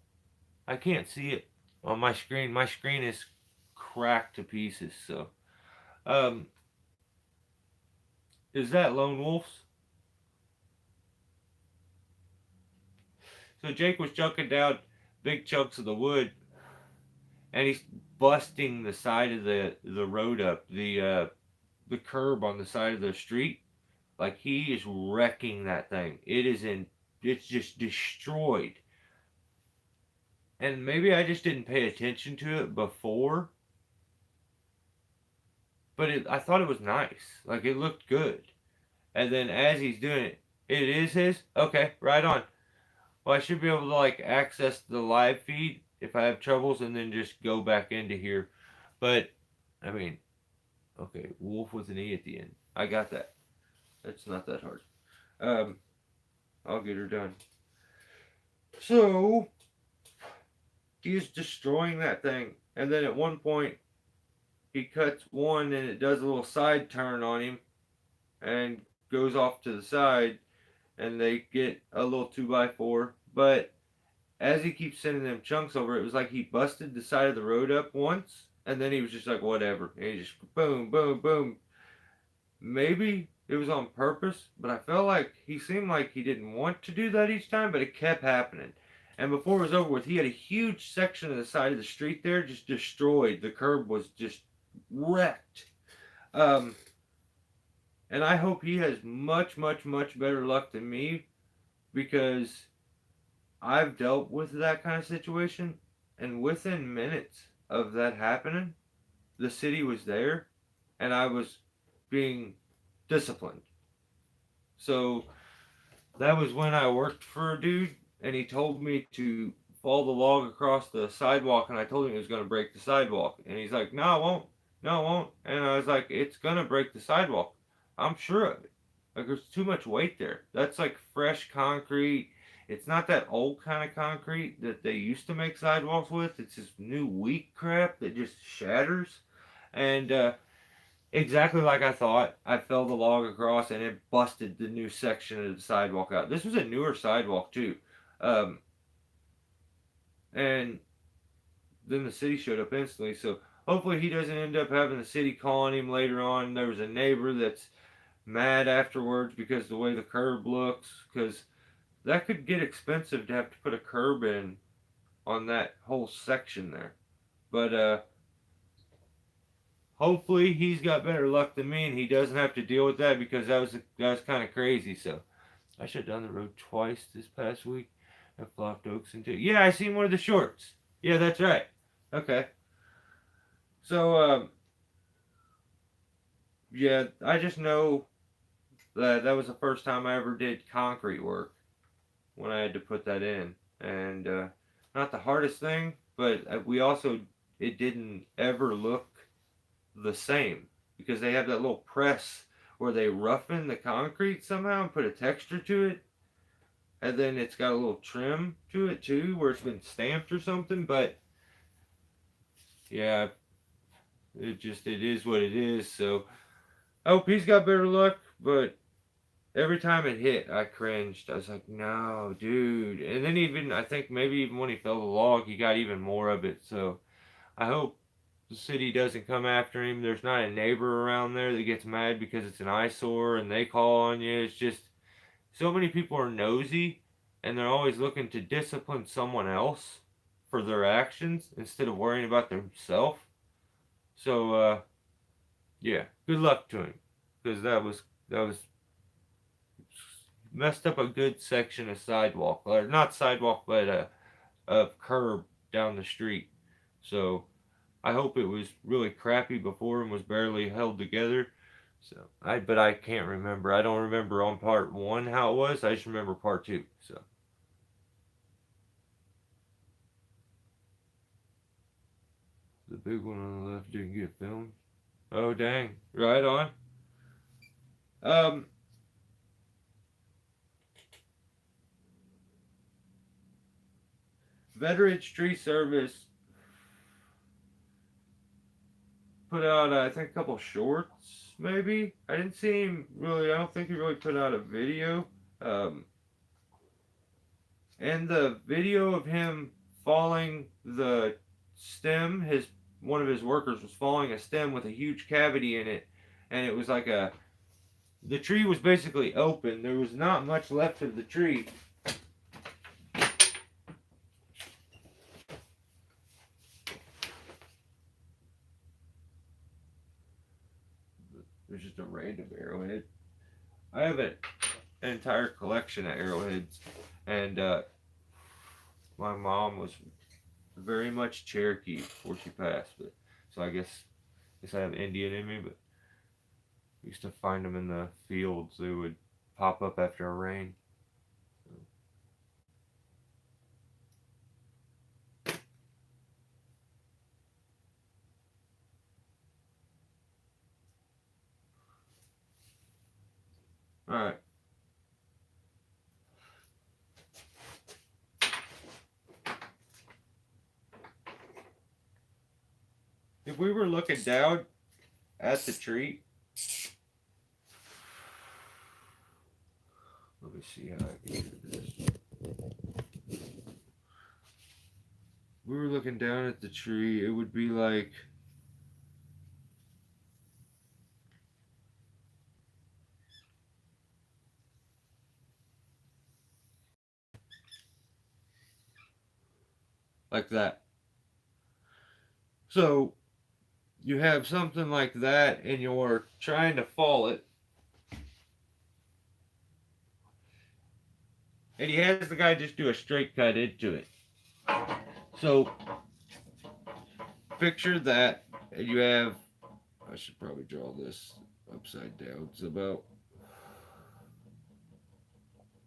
I can't see it on my screen. My screen is cracked to pieces. So, um, is that Lone Wolf's? So Jake was chunking down big chunks of the wood, and he's busting the side of the road up, the curb on the side of the street. Like he is wrecking that thing. It's just destroyed. And maybe I just didn't pay attention to it before, but I thought it was nice. Like it looked good. And then as he's doing it, it is his? Okay, right on. Well, I should be able to like access the live feed if I have troubles and then just go back into here. But, I mean, okay, wolf with an E at the end. I got that. That's not that hard. Um, I'll get her done. So, he's destroying that thing. And then at one point, he cuts one and it does a little side turn on him and goes off to the side. And they get a little 2x4. But as he keeps sending them chunks over, it was like he busted the side of the road up once. And then he was just like, whatever. And he just boom, boom, boom. Maybe it was on purpose, but I felt like he seemed like he didn't want to do that each time, but it kept happening. And before it was over with, he had a huge section of the side of the street there just destroyed. The curb was just wrecked. Um, and I hope he has much, much, much better luck than me because I've dealt with that kind of situation. And within minutes of that happening, the city was there and I was being disciplined. So that was when I worked for a dude, and he told me to fall the log across the sidewalk, and I told him it was going to break the sidewalk, and he's like, "No, it won't. No, it won't." And I was like, "It's going to break the sidewalk. I'm sure of it. Like there's too much weight there. That's like fresh concrete. It's not that old kind of concrete that they used to make sidewalks with. It's this new weak crap that just shatters." And exactly like I thought. I fell the log across and it busted the new section of the sidewalk out. This was a newer sidewalk too. Um, and then the city showed up instantly. So hopefully he doesn't end up having the city calling him later on. There was a neighbor that's mad afterwards because the way the curb looks. Because that could get expensive to have to put a curb in on that whole section there. But hopefully he's got better luck than me and he doesn't have to deal with that because that was kind of crazy. So I should have done the road twice this past week and flopped Oaks into. Yeah, I seen one of the shorts. Yeah, that's right. Okay. So yeah, I just know that that was the first time I ever did concrete work when I had to put that in, and not the hardest thing, but we also it didn't ever look the same because they have that little press where they roughen the concrete somehow and put a texture to it, and then it's got a little trim to it too where it's been stamped or something. But yeah, it is what it is. So I hope he's got better luck. But every time it hit, I cringed. I was like, no, dude. And then even I think maybe even when he fell the log, he got even more of it. So I hope the city doesn't come after him. There's not a neighbor around there that gets mad because it's an eyesore and they call on you. It's just so many people are nosy and they're always looking to discipline someone else for their actions instead of worrying about themselves. So yeah, good luck to him because that was messed up a good section of sidewalk or not sidewalk but a curb down the street. So I hope it was really crappy before and was barely held together So but I can't remember. I don't remember on part one how it was. I just remember part two. So the big one on the left didn't get filmed. Oh dang! Right on. Um, Veterans Tree Service put out I think a couple shorts maybe. I didn't see him really. I don't think he really put out a video. Um, and the video of him falling the stem, his one of his workers was falling a stem with a huge cavity in it, and it was like the tree was basically open. There was not much left of the tree. There's just a random arrowhead. I have an entire collection of arrowheads, and my mom was very much Cherokee before she passed, but so I guess I have Indian in me, but I used to find them in the fields. They would pop up after a rain. All right. If we were looking down at the tree, let me see how I can do this. If we were looking down at the tree, it would be like that. So you have something like that and you're trying to fall it. And he has the guy just do a straight cut into it. So picture that, and you have, I should probably draw this upside down. It's about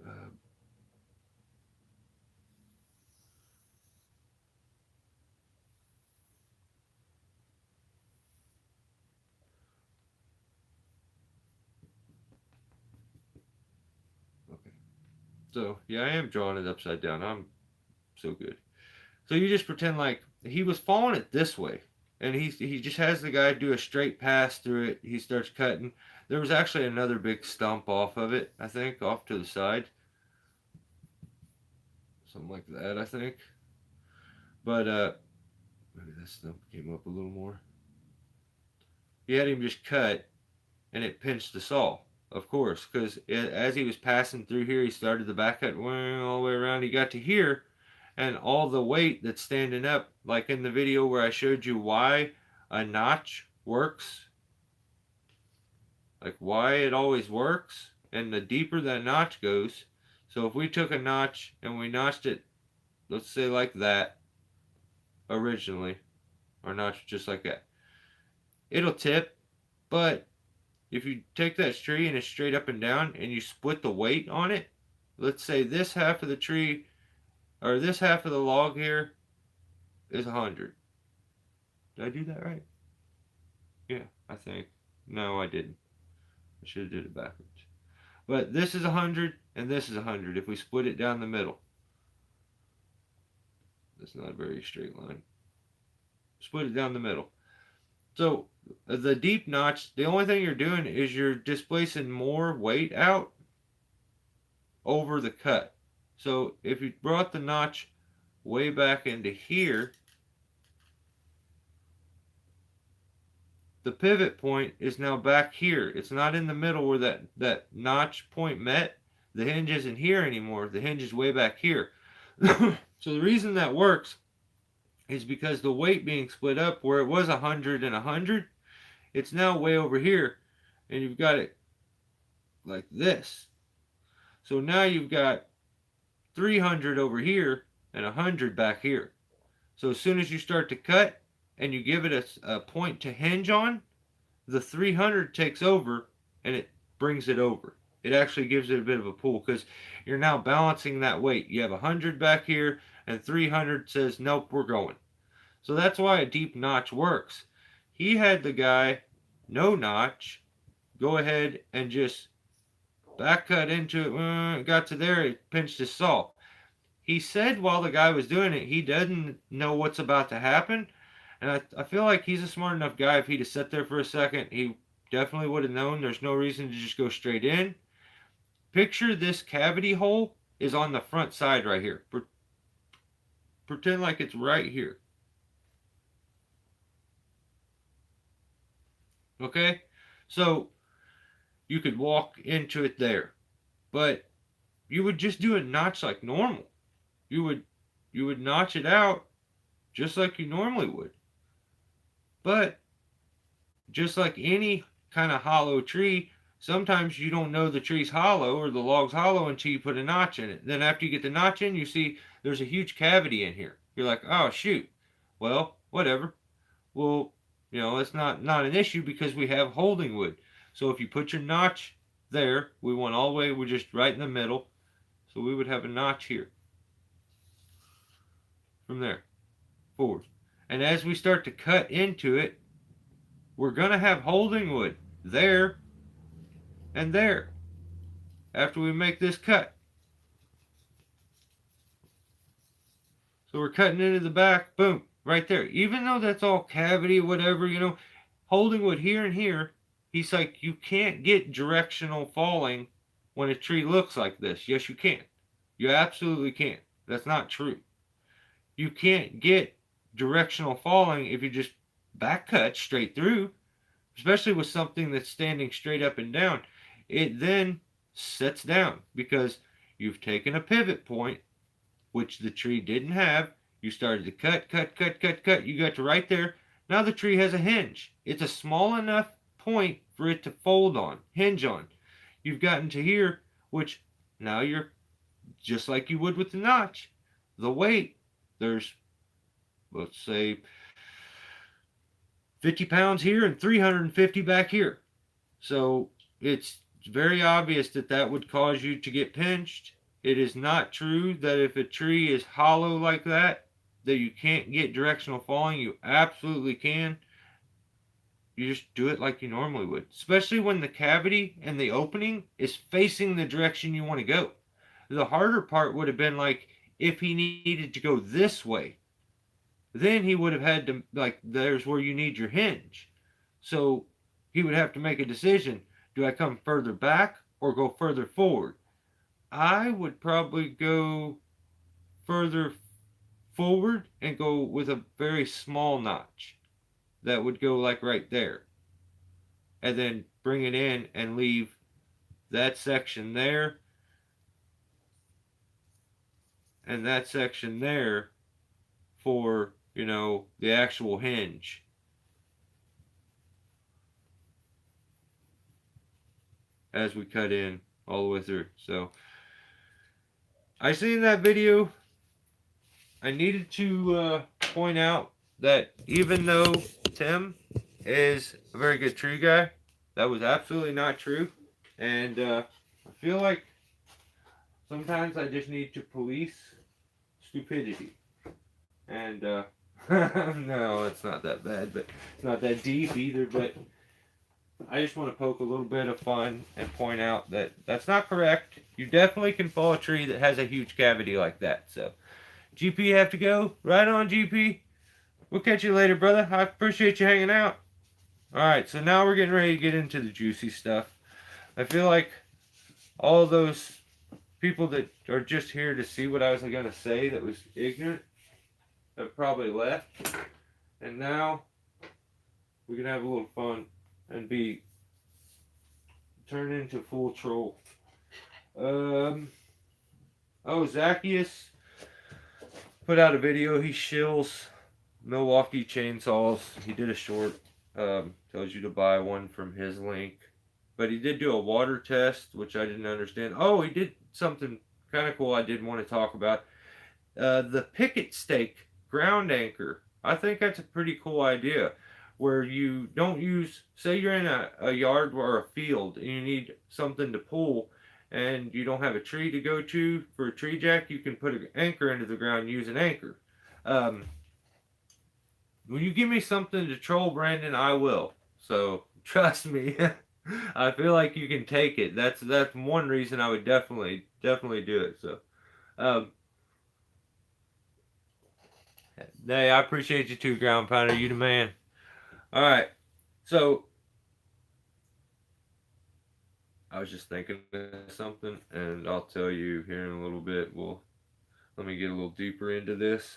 uh, okay. So yeah, I am drawing it upside down. I'm so good. So you just pretend like he was falling it this way, and he just has the guy do a straight pass through it. He starts cutting. There was actually another big stump off of it, I think, off to the side, something like that, I think. But maybe that stump came up a little more. He had him just cut, and it pinched the saw, of course, because as he was passing through here, he started the back cut all the way around. He got to here, and all the weight that's standing up, like in the video where I showed you why a notch works, like why it always works, and the deeper that notch goes. So if we took a notch and we notched it, let's say like that originally, or notch just like that, it'll tip, but if you take that tree and it's straight up and down and you split the weight on it, let's say this half of the tree or this half of the log here is 100. Did I do that right? Yeah, I think. No, I didn't. I should have did it backwards. But this is 100 and this is 100 if we split it down the middle. That's not a very straight line. Split it down the middle. So the deep notch, the only thing you're doing is you're displacing more weight out over the cut. So if you brought the notch way back into here, the pivot point is now back here. It's not in the middle where that notch point met. The hinge isn't here anymore. The hinge is way back here. So the reason that works is because the weight being split up where it was 100 and 100, it's now way over here, and you've got it like this. So now you've got 300 over here and 100 back here. So as soon as you start to cut and you give it a point to hinge on, the 300 takes over and it brings it over. It actually gives it a bit of a pull because you're now balancing that weight. You have 100 back here and 300 says, nope, we're going. So that's why a deep notch works. He had the guy, no notch, go ahead and just back cut into it. Got to there, it pinched his saw. He said while the guy was doing it, he doesn't know what's about to happen. And I feel like he's a smart enough guy. If he'd have sat there for a second, he definitely would have known there's no reason to just go straight in. Picture this cavity hole is on the front side right here. Pretend like it's right here. Okay? So you could walk into it there. But you would just do a notch like normal. You would notch it out just like you normally would. But just like any kind of hollow tree, sometimes you don't know the tree's hollow or the log's hollow until you put a notch in it. Then after you get the notch in, you see there's a huge cavity in here. You're like, oh shoot. Well, whatever. Well, that's not an issue because we have holding wood. So if you put your notch there, we went all the way, we're just right in the middle. So we would have a notch here. From there, forward. And as we start to cut into it, we're going to have holding wood there and there after we make this cut. So we're cutting into the back, boom, right there. Even though that's all cavity, whatever, holding wood here and here, he's like, you can't get directional falling when a tree looks like this. Yes, you can. You absolutely can. That's not true. You can't get directional falling if you just back cut straight through, especially with something that's standing straight up and down. It then sets down because you've taken a pivot point, which the tree didn't have. You started to cut. You got to right there. Now the tree has a hinge. It's a small enough point for it to fold on, hinge on. You've gotten to here, which now you're just like you would with the notch. The weight, there's, let's say, 50 pounds here and 350 back here. So it's very obvious that would cause you to get pinched. It is not true that if a tree is hollow like that you can't get directional falling. You absolutely can. You just do it like you normally would. Especially when the cavity and the opening is facing the direction you want to go. The harder part would have been like if he needed to go this way. Then he would have had to, like, there's where you need your hinge. So he would have to make a decision. Do I come further back or go further forward? I would probably go further forward and go with a very small notch. That would go like right there. And then bring it in and leave that section there. And that section there for, the actual hinge. As we cut in all the way through. So I seen that video. I needed to point out that even though Tim is a very good tree guy, that was absolutely not true. And I feel like sometimes I just need to police stupidity. And no, it's not that bad, but it's not that deep either. But I just want to poke a little bit of fun and point out that that's not correct. You definitely can fall a tree that has a huge cavity like that. So, GP have to go. Right on, GP. We'll catch you later, brother. I appreciate you hanging out. Alright, so now we're getting ready to get into the juicy stuff. I feel like all those people that are just here to see what I was going to say that was ignorant have probably left. And now we can have a little fun and turn into full troll. Zacchaeus put out a video. He shills Milwaukee chainsaws. He did a short. Tells you to buy one from his link. But he did do a water test, which I didn't understand. Oh, he did something kind of cool I did want to talk about. The picket stake ground anchor. I think that's a pretty cool idea. where you don't use, say you're in a yard or a field and you need something to pull and you don't have a tree to go to for a tree jack, you can put an anchor into the ground and use an anchor. Um, when you give me something to troll, Brandon, I will. So trust me. I feel like you can take it. That's one reason I would definitely do it. So, um, hey, I appreciate you too, Ground Pounder. You the man. All right. So I was just thinking of something, and I'll tell you here in a little bit. Let me get a little deeper into this.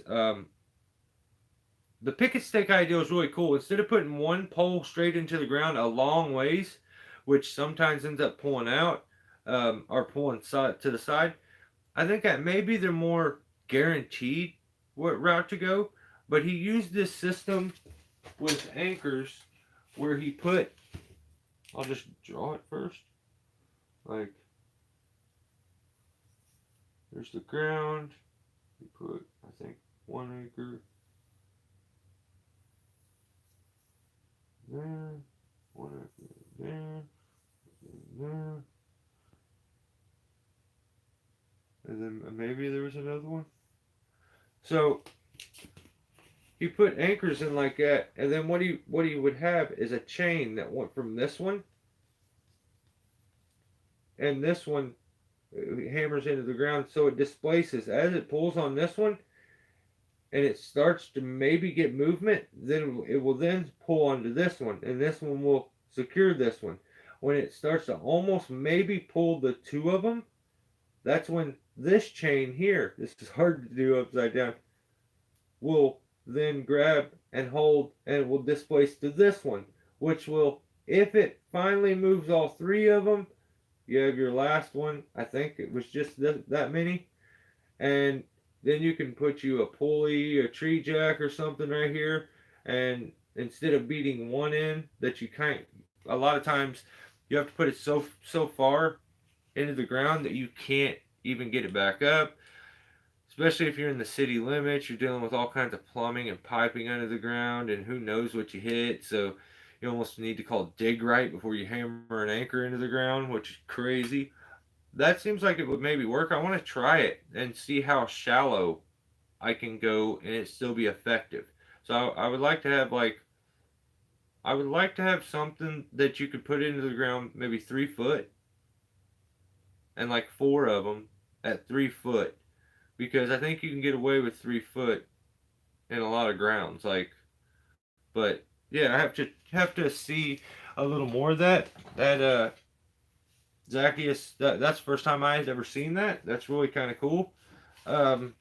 The picket stake idea is really cool. Instead of putting one pole straight into the ground a long ways, which sometimes ends up pulling out or pulling side to the side, I think that maybe they're more guaranteed what route to go. But he used this system with anchors where he put. I'll just draw it first. Like there's the ground. He put I think 1 acre there, 1 acre there, there, and then maybe there was another one. So he put anchors in like that, and then what he would have is a chain that went from this one and this one hammers into the ground, so it displaces as it pulls on this one, and it starts to maybe get movement. Then it will then pull onto this one, and this one will secure this one. When it starts to almost maybe pull the two of them, that's when this chain here, this is hard to do upside down, will then grab and hold and will displace to this one, which will, if it finally moves all three of them, you have your last one. I think it was just that many. And then you can put you a pulley, a tree jack or something right here. And instead of beating one in that you can't, a lot of times you have to put it so far into the ground that you can't even get it back up. Especially if you're in the city limits, you're dealing with all kinds of plumbing and piping under the ground, and who knows what you hit. So you almost need to call dig right before you hammer an anchor into the ground, which is crazy. That seems like it would maybe work. I want to try it and see how shallow I can go and it still be effective. So I would like to have I would like to have something that you could put into the ground maybe 3 foot and like four of them at 3 foot, because I think you can get away with 3 foot in a lot of grounds. But yeah, I have to see a little more of that. Zacchaeus, that's the first time I had ever seen that. That's really kind of cool. Um,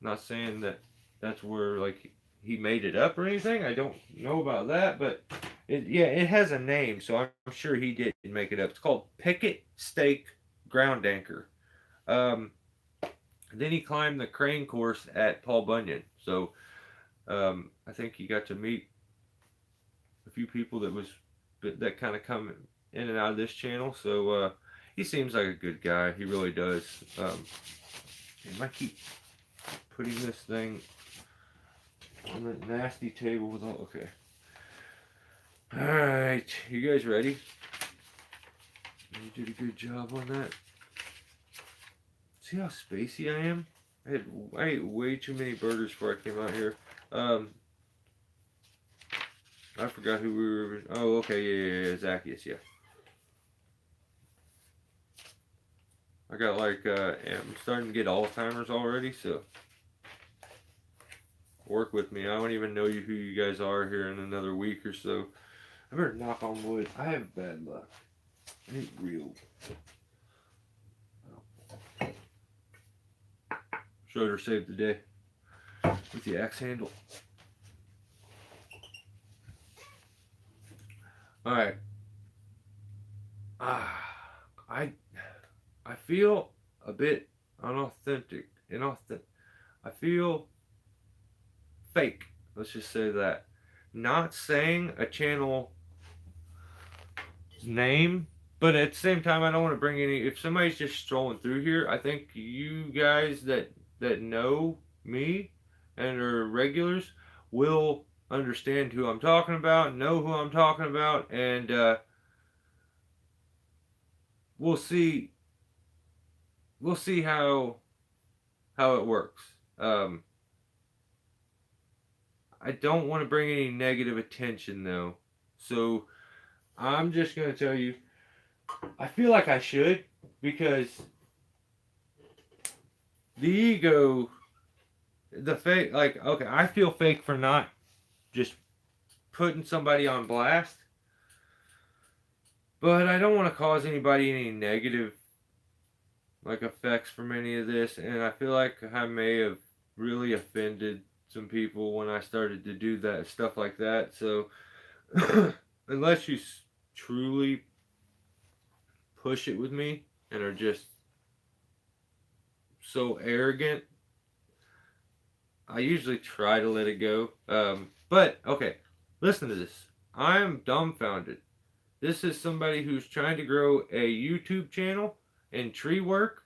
Not saying that that's where like he made it up or anything. I don't know about that, but it has a name, so I'm sure he didn't make it up. It's called Picket Stake Ground Anchor. Um, then he climbed the crane course at Paul Bunyan. So I think he got to meet a few people that kind of come in and out of this channel. So he seems like a good guy. He really does. I might keep putting this thing on the nasty table with all. Okay. All right, you guys ready? You did a good job on that. See how spacey I am? I ate way too many burgers before I came out here. I forgot who we were. Oh, okay, yeah, Zacchaeus, yeah. I got like, I'm starting to get Alzheimer's already, so work with me. I don't even know who you guys are here in another week or so. I better knock on wood. I have bad luck. I ain't real. Schroeder saved the day with the axe handle. All right. I feel a bit unauthentic. I feel fake. Let's just say that. Not saying a channel's name, but at the same time, I don't want to bring any. If somebody's just strolling through here, I think you guys that know me and are regulars will understand who I'm talking about, know who I'm talking about, and we'll see. We'll see how it works. I don't want to bring any negative attention though, so I'm just gonna tell you. I feel like I should because the ego, the fake. Like, okay, I feel fake for not just putting somebody on blast, but I don't want to cause anybody any negative like effects from any of this, and I feel like I may have really offended some people when I started to do that stuff like that. So unless you truly push it with me and are just so arrogant, I usually try to let it go. But okay, listen to this. I am dumbfounded. This is somebody who's trying to grow a YouTube channel and tree work.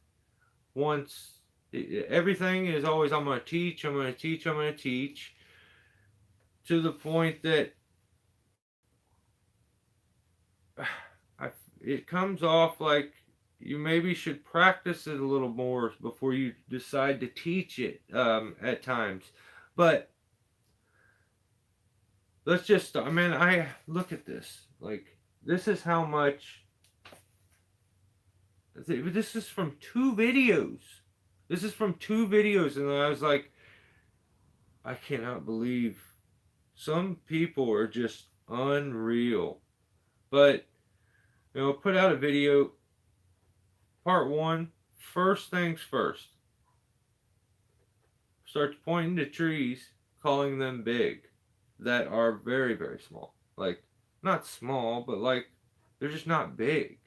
Once everything is always, I'm going to teach, I'm going to teach, I'm going to teach, to the point that I, it comes off like you maybe should practice it a little more before you decide to teach it at times. But let's just, I mean, I look at this. Like, this is how much, this is from 2 videos. This is from 2 videos, and I was like, I cannot believe some people are just unreal. But, put out a video, part one, first things first. Starts pointing to trees, calling them big, that are very, very small. Like, not small, but like, they're just not big.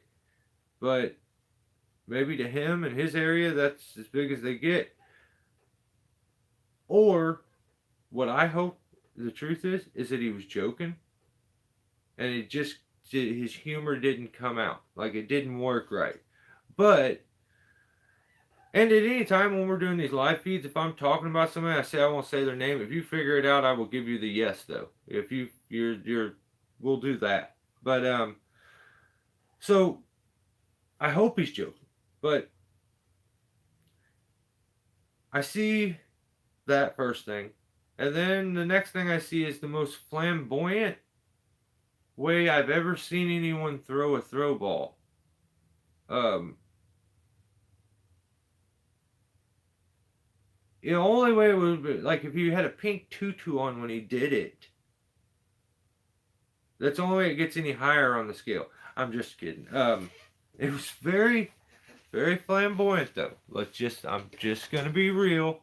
But maybe to him and his area, that's as big as they get. Or what I hope the truth is that he was joking, and it just his humor didn't come out, like it didn't work right. But and at any time when we're doing these live feeds, if I'm talking about somebody, I say I won't say their name. If you figure it out, I will give you the yes though. If you're we'll do that. But so I hope he's joking. But I see that first thing. And then the next thing I see is the most flamboyant way I've ever seen anyone throw a throw ball. Um, the only way would be like if you had a pink tutu on when he did it. That's the only way it gets any higher on the scale. I'm just kidding. It was very, very flamboyant though. I'm just gonna be real.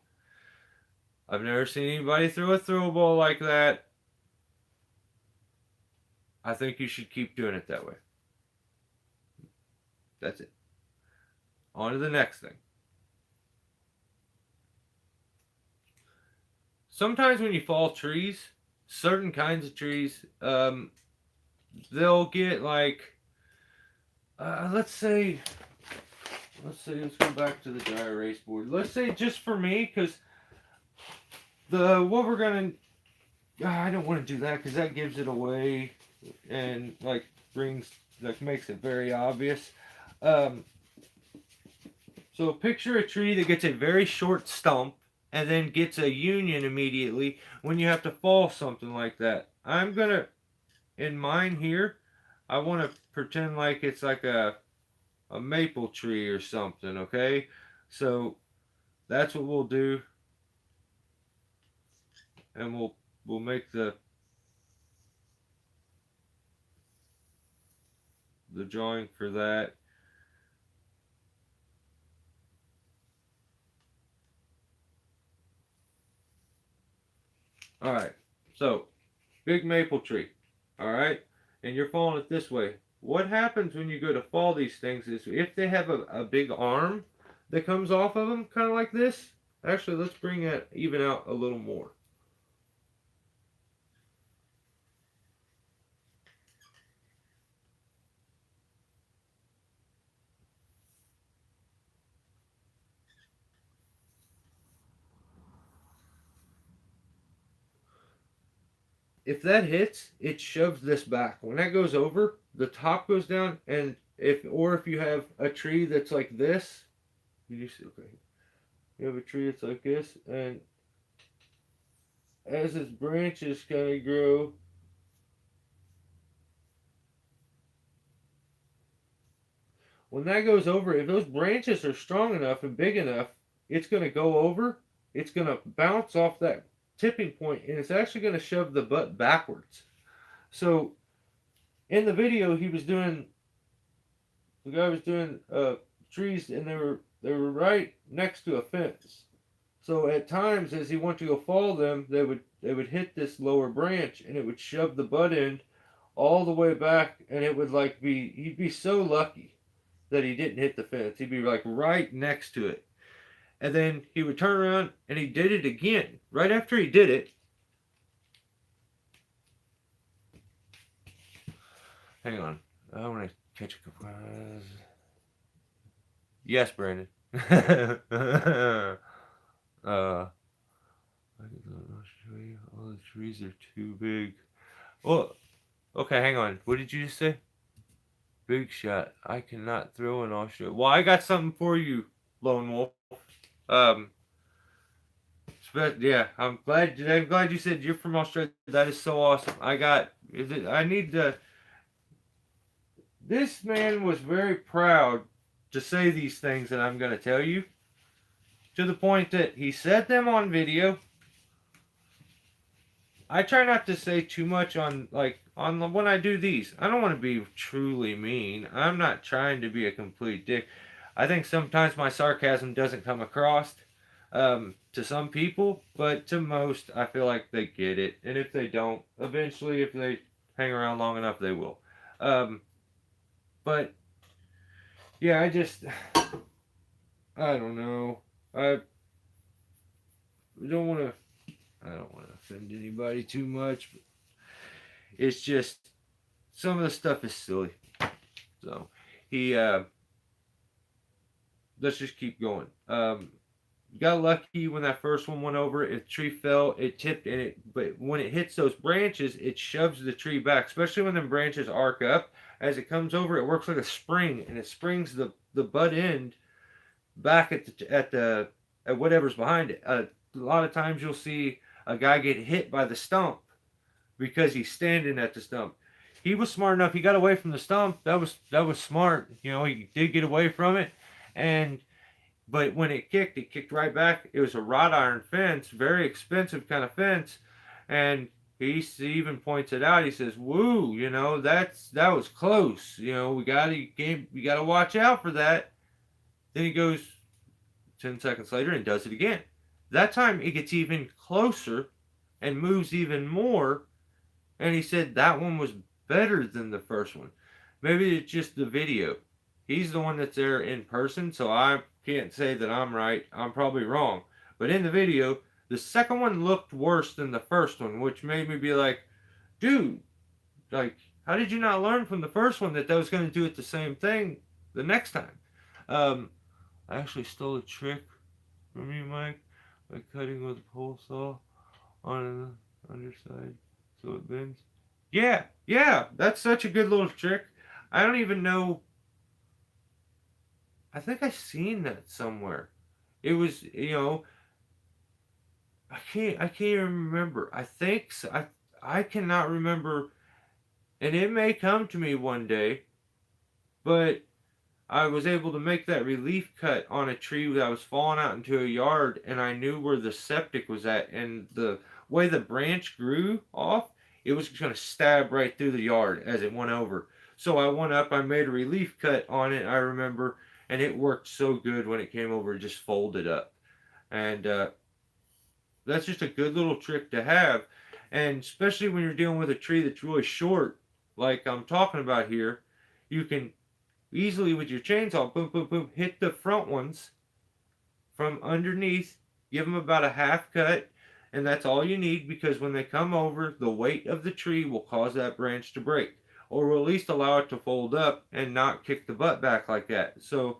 I've never seen anybody throw a throw ball like that. I think you should keep doing it that way. That's it. On to the next thing. Sometimes when you fall trees, certain kinds of trees, they'll get like, let's go back to the dry erase board. Let's say just for me, because what we're gonna, I don't want to do that because that gives it away and like makes it very obvious. So picture a tree that gets a very short stump and then gets a union immediately when you have to fall something like that. I'm gonna, in mine here, I want to pretend like it's like a maple tree or something, okay? So that's what we'll do, and we'll make the drawing for that. All right, so big maple tree, all right, and you're falling it this way. What happens when you go to fall these things is if they have a big arm that comes off of them, kind of like this. Actually, let's bring that even out a little more. if that hits, it shoves this back. When that goes over, the top goes down, and if you have a tree that's like this, you see, okay, you have a tree that's like this, and as its branches kind of grow, when that goes over, if those branches are strong enough and big enough, it's going to go over. It's going to bounce off that tipping point, and it's actually going to shove the butt backwards. So in the video, the guy was doing trees, and they were right next to a fence. So at times, as he went to go follow them, they would hit this lower branch, and it would shove the butt end all the way back, and it would like be he'd be so lucky that he didn't hit the fence. He'd be like right next to it. And then he would turn around and he did it again. Right after he did it, hang on. I want to catch a couple. Yes, Brandon. I can show you. All the trees are too big. Oh, okay, hang on. What did you just say? Big shot. I cannot throw in Australia. Well, I got something for you, Lone Wolf. Um, yeah, I'm glad you said you're from Australia. That is so awesome. I need to. This man was very proud to say these things that I'm going to tell you, to the point that he said them on video. I try not to say too much on when I do these. I don't want to be truly mean. I'm not trying to be a complete dick. I think sometimes my sarcasm doesn't come across to some people, but to most, I feel like they get it. And if they don't, eventually, if they hang around long enough, they will. But yeah, I don't know. Don't want to. I don't want to offend anybody too much. But it's just some of the stuff is silly. So he let's just keep going. Got lucky when that first one went over. If the tree fell, it tipped and but when it hits those branches, it shoves the tree back. Especially when the branches arc up. As it comes over, it works like a spring, and it springs the butt end back at whatever's behind it. A lot of times you'll see a guy get hit by the stump because he's standing at the stump. He was smart enough. He got away from the stump. That was smart. He did get away from it, but when it kicked right back. It was a wrought iron fence, very expensive kind of fence, and he even points it out. He says, "Woo, that was close. We gotta watch out for that." Then he goes 10 seconds later and does it again. That time it gets even closer and moves even more. And he said that one was better than the first one. Maybe it's just the video. He's the one that's there in person, so I can't say that I'm right. I'm probably wrong. But in the video, the second one looked worse than the first one, which made me be like, dude, like, how did you not learn from the first one that was going to do it the same thing the next time? I actually stole a trick from you, Mike, by cutting with a pole saw on the underside so it bends. Yeah, that's such a good little trick. I don't even know. I think I've seen that somewhere. It was, I can't even remember. I think so. I cannot remember, and it may come to me one day, but I was able to make that relief cut on a tree that was falling out into a yard, and I knew where the septic was at, and the way the branch grew off, it was going to stab right through the yard as it went over. So I went up, I made a relief cut on it, I remember, and it worked so good when it came over, it just folded up. And that's just a good little trick to have, and especially when you're dealing with a tree that's really short, like I'm talking about here, you can easily with your chainsaw, boom, boom, boom, hit the front ones from underneath, give them about a half cut, and that's all you need, because when they come over, the weight of the tree will cause that branch to break, or will at least allow it to fold up and not kick the butt back like that. So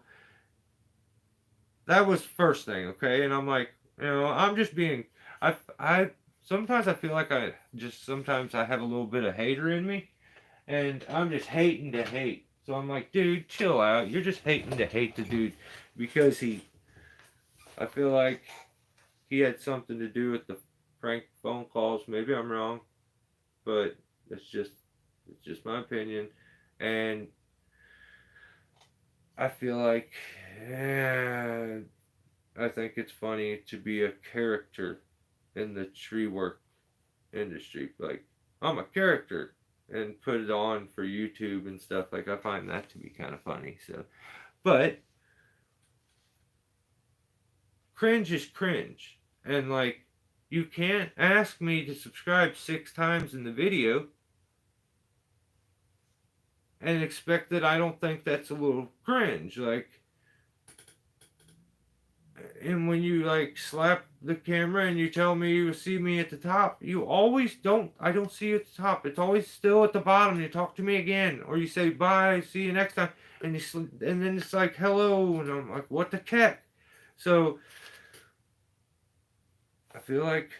that was first thing, okay? And I'm like, I'm just being, I sometimes I feel like sometimes I have a little bit of hater in me, and I'm just hating to hate. So I'm like, dude, chill out. You're just hating to hate the dude because I feel like he had something to do with the prank phone calls. Maybe I'm wrong, but it's just it's just my opinion, and I feel like, yeah, I think it's funny to be a character in the tree work industry. Like, I'm a character and put it on for YouTube and stuff. Like, I find that to be kind of funny. So, but cringe is cringe. And, like, you can't ask me to subscribe 6 times in the video and expect that I don't think that's a little cringe. Like, and when you like slap the camera and you tell me you see me at the top, you always don't. I don't see you at the top. It's always still at the bottom. You talk to me again, or you say bye, see you next time, and and then it's like hello, and I'm like, what the heck? So I feel like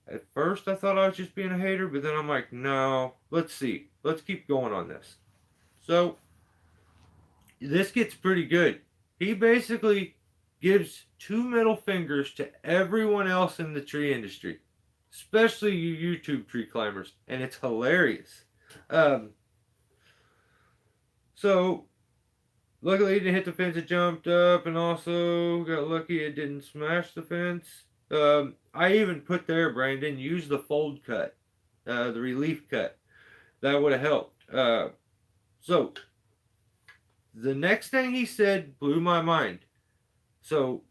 at first I thought I was just being a hater, but then I'm like, no, let's see, let's keep going on this. So this gets pretty good. He basically gives 2 middle fingers to everyone else in the tree industry, especially you YouTube tree climbers, and it's hilarious. Um, so luckily, it didn't hit the fence. It jumped up, and also got lucky it didn't smash the fence. I even put there, Brandon, use the fold cut, the relief cut. That would have helped. So the next thing he said blew my mind. So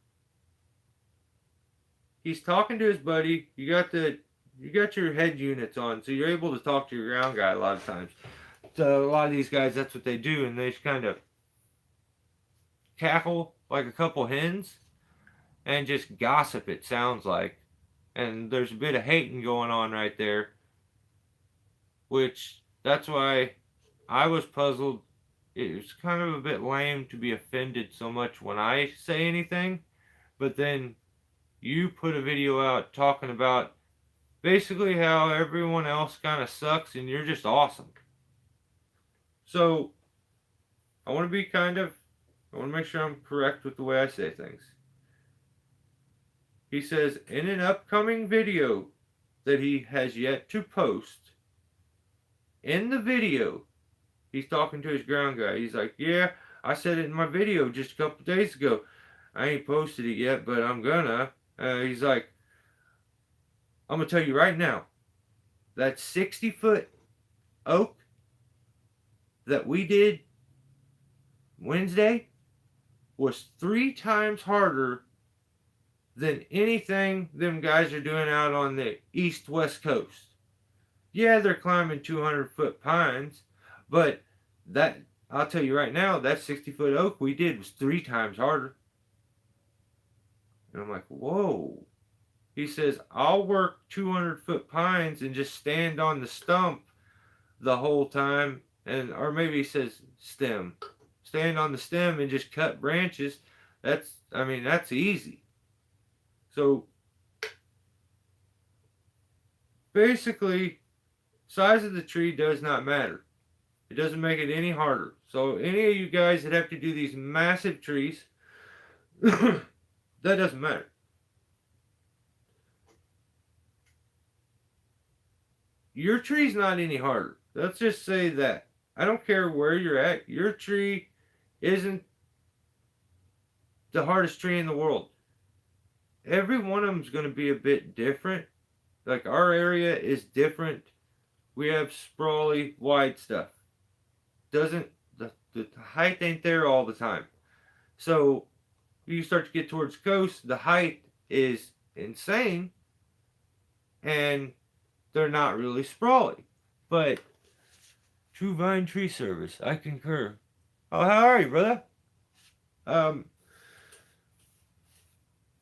he's talking to his buddy. You got your head units on, so you're able to talk to your ground guy a lot of times. So a lot of these guys, that's what they do, and they just kind of cackle like a couple hens and just gossip. It sounds like, and there's a bit of hating going on right there, which that's why I was puzzled. It was kind of a bit lame to be offended so much when I say anything, but then you put a video out talking about basically how everyone else kind of sucks and you're just awesome. So I want to be I want to make sure I'm correct with the way I say things. He says in an upcoming video that he has yet to post, in the video, he's talking to his ground guy. He's like, yeah, I said it in my video just a couple days ago. I ain't posted it yet, but I'm gonna. He's like, I'm gonna tell you right now, that 60-foot oak that we did Wednesday was 3 times harder than anything them guys are doing out on the east-west coast. Yeah, they're climbing 200-foot pines, but that I'll tell you right now, that 60-foot oak we did was 3 times harder. And I'm like, whoa. He says, I'll work 200-foot pines and just stand on the stump the whole time, and or maybe he says stem. Stand on the stem and just cut branches. That's easy. So basically, size of the tree does not matter. It doesn't make it any harder. So any of you guys that have to do these massive trees, that doesn't matter. Your tree's not any harder. Let's just say that. I don't care where you're at. Your tree isn't the hardest tree in the world. Every one of them is going to be a bit different. Like our area is different. We have sprawly, wide stuff. Doesn't the height ain't there all the time. So you start to get towards the coast, the height is insane, and they're not really sprawly. But True Vine Tree Service, I concur. Oh, how are you, brother?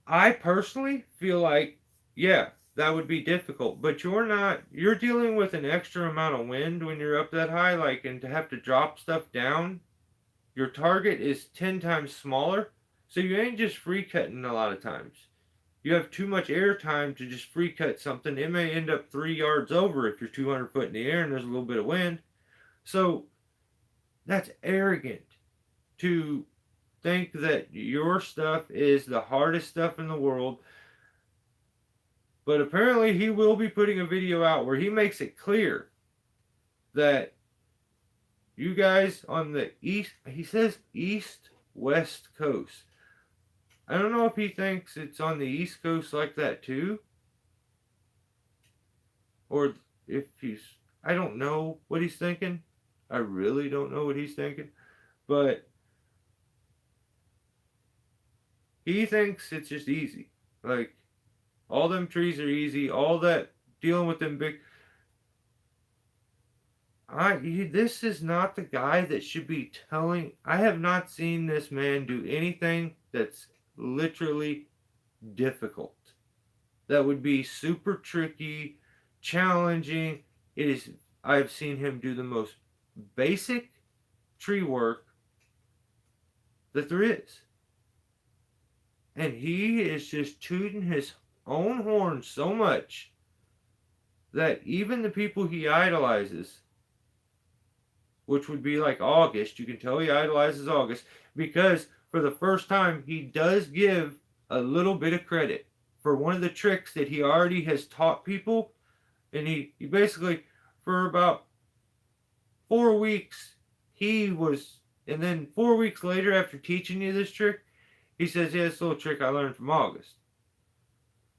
I personally feel like, yeah, that would be difficult, but you're dealing with an extra amount of wind when you're up that high, like, and to have to drop stuff down, your target is 10 times smaller, so you ain't just free cutting a lot of times. you have too much air time to just free cut something. It may end up 3 yards over if you're 200 foot in the air and there's a little bit of wind. So that's arrogant to think that your stuff is the hardest stuff in the world. But apparently, he will be putting a video out where he makes it clear that you guys on the east, he says east west coast. I don't know if he thinks it's on the east coast like that too, or if he's, I don't know what he's thinking. I really don't know what he's thinking, but he thinks it's just easy. Like, all them trees are easy, all that dealing with them big. This is not the guy that should be telling. I have not seen this man do anything that's literally difficult. That would be super tricky, challenging. It is. I've seen him do the most basic tree work that there is. And he is just tooting his own horn so much that even the people he idolizes, which would be like August, you can tell he idolizes August, because for the first time he does give a little bit of credit for one of the tricks that he already has taught people. And he basically, for about 4 weeks, and then 4 weeks later, after teaching you this trick, he says, yeah, it's a little trick I learned from August.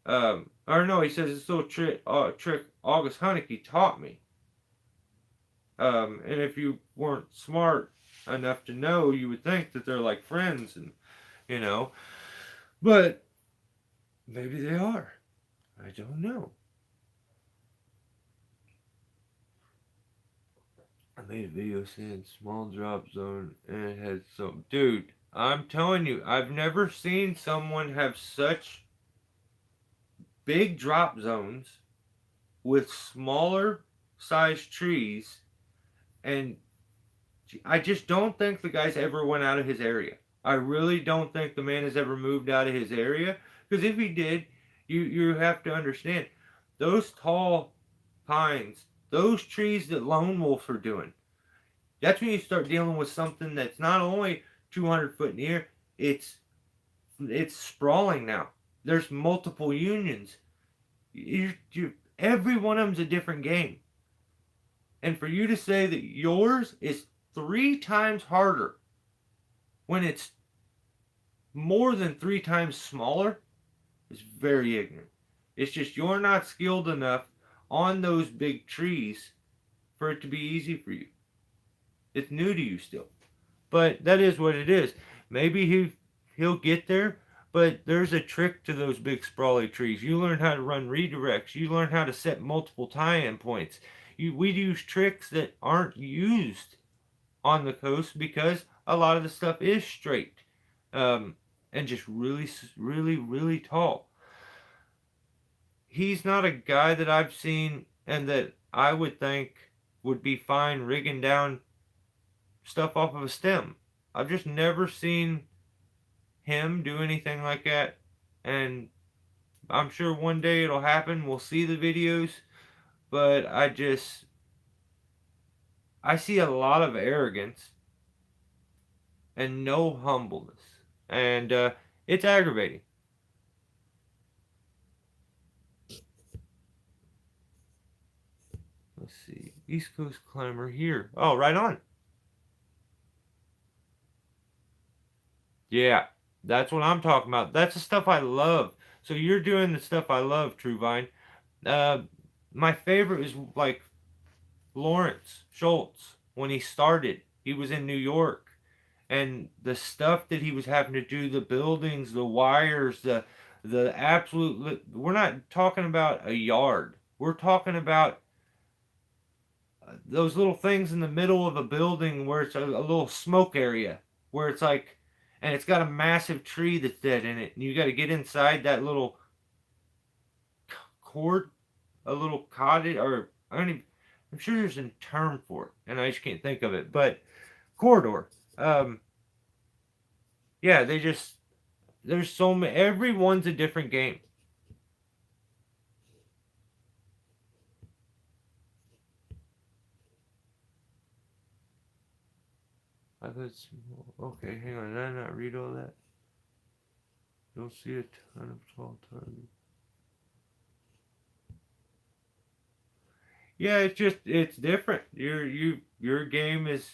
Or no, he says it's a little trick August Honeyke taught me. And if you weren't smart enough to know, you would think that they're like friends, and but maybe they are. I don't know. I made a video saying small drop zone, and it had some. Dude, I'm telling you, I've never seen someone have such big drop zones with smaller sized trees, and I just don't think the guy's ever went out of his area. I really don't think the man has ever moved out of his area, because if he did, you have to understand, those tall pines, those trees that lone wolves are doing, that's when you start dealing with something that's not only 200 foot in the air, it's sprawling now. There's multiple unions. Every one of them's a different game. And for you to say that yours is 3 times harder when it's more than 3 times smaller is very ignorant. It's just you're not skilled enough on those big trees for it to be easy for you. It's new to you still. But that is what it is. Maybe he'll get there, but there's a trick to those big sprawly trees. You learn how to run redirects. You learn how to set multiple tie-in points. We use tricks that aren't used on the coast because a lot of the stuff is straight, and just really, really, really tall. He's not a guy that I've seen and that I would think would be fine rigging down stuff off of a stem. I've just never seen him do anything like that, and I'm sure one day it'll happen. We'll see the videos, but I see a lot of arrogance and no humbleness, and it's aggravating. Let's see, East Coast climber here. Oh, right on. Yeah, that's what I'm talking about. That's the stuff I love. So you're doing the stuff I love, Truevine. Uh, my favorite is like Lawrence Schultz. When he started, he was in New York, and the stuff that he was having to do, the buildings, the wires, the absolute. We're not talking about a yard. We're talking about those little things in the middle of a building where it's a little smoke area, where it's like, and it's got a massive tree that's dead in it, and you got to get inside that little cord, a little cottage, or I don't even, I'm sure there's a term for it, and I just can't think of it, but corridor. Yeah, there's so many, everyone's a different game. I've had small. Okay, hang on. Did I not read all that? Don't see a ton of tall targets. Yeah, it's different. Your game is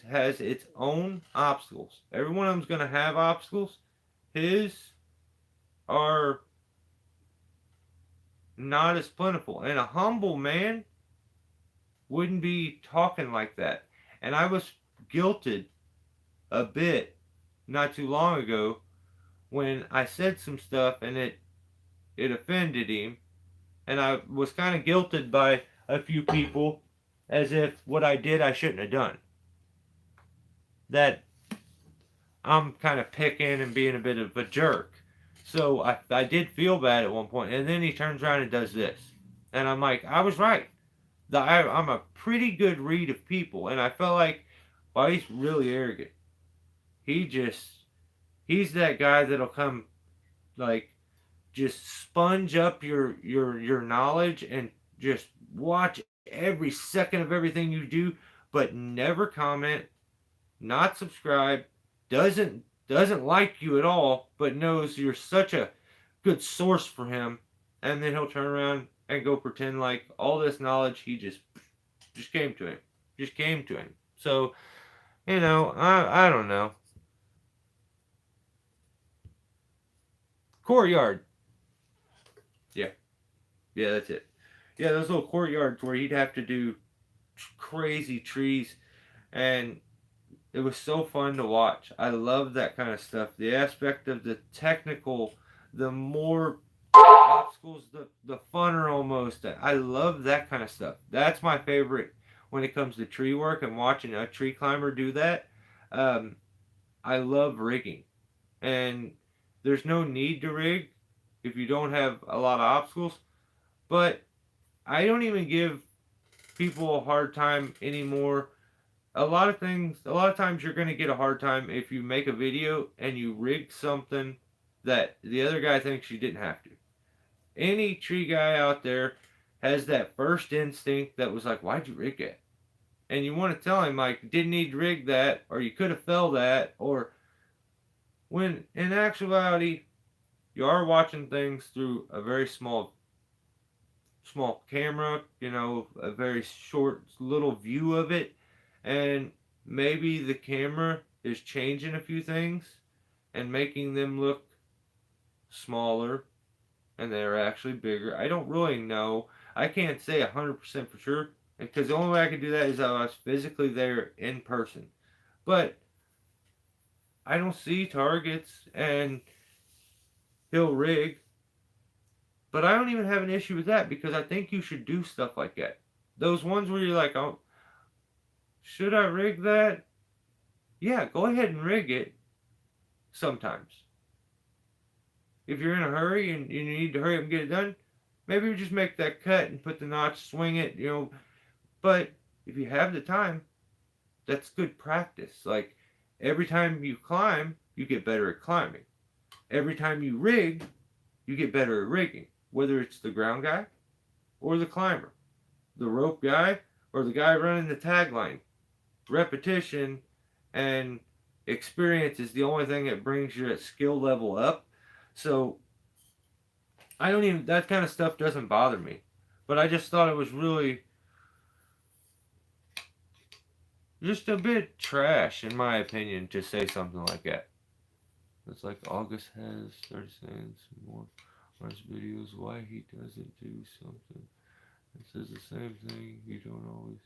has its own obstacles. Every one of them's gonna have obstacles. His are not as plentiful. And a humble man wouldn't be talking like that. And I was guilted a bit not too long ago when I said some stuff and it offended him, and I was kind of guilted by a few people as if what I did I shouldn't have done. That I'm kind of picking and being a bit of a jerk. So I did feel bad at one point, and then he turns around and does this. And I'm like, I was right. I'm a pretty good read of people, and I felt like, well, he's really arrogant. He just, he's that guy that'll come, like, just sponge up your knowledge and just watch every second of everything you do, but never comment, not subscribe, doesn't like you at all, but knows you're such a good source for him, and then he'll turn around and go pretend like all this knowledge he just came to him, just came to him. So I don't know. Courtyard, yeah, yeah, that's it. Yeah, those little courtyards where he'd have to do crazy trees, and it was so fun to watch. I love that kind of stuff. The aspect of the technical, the more obstacles, the funner almost. I love that kind of stuff. That's my favorite when it comes to tree work and watching a tree climber do that. Um, I love rigging, and there's no need to rig if you don't have a lot of obstacles. But I don't even give people a hard time anymore. A lot of times you're going to get a hard time if you make a video and you rig something that the other guy thinks you didn't have to. Any tree guy out there has that first instinct that was like, why'd you rig it? And you want to tell him, like, didn't need to rig that, or you could have fell that, or when in actuality, you are watching things through a very small camera, a very short little view of it, and maybe the camera is changing a few things and making them look smaller and they're actually bigger. I don't really know. I can't say 100% for sure because the only way I can do that is if I was physically there in person. But I don't see targets and he'll rig. But I don't even have an issue with that because I think you should do stuff like that. Those ones where you're like, oh, should I rig that? Yeah, go ahead and rig it sometimes. If you're in a hurry and you need to hurry up and get it done, maybe you just make that cut and put the notch, swing it. But if you have the time, that's good practice. Like every time you climb, you get better at climbing. Every time you rig, you get better at rigging. Whether it's the ground guy or the climber, the rope guy or the guy running the tagline. Repetition and experience is the only thing that brings your skill level up. So that kind of stuff doesn't bother me. But I just thought it was really just a bit trash, in my opinion, to say something like that. It's like August has started saying some more on his videos why he doesn't do something. It says the same thing. You don't always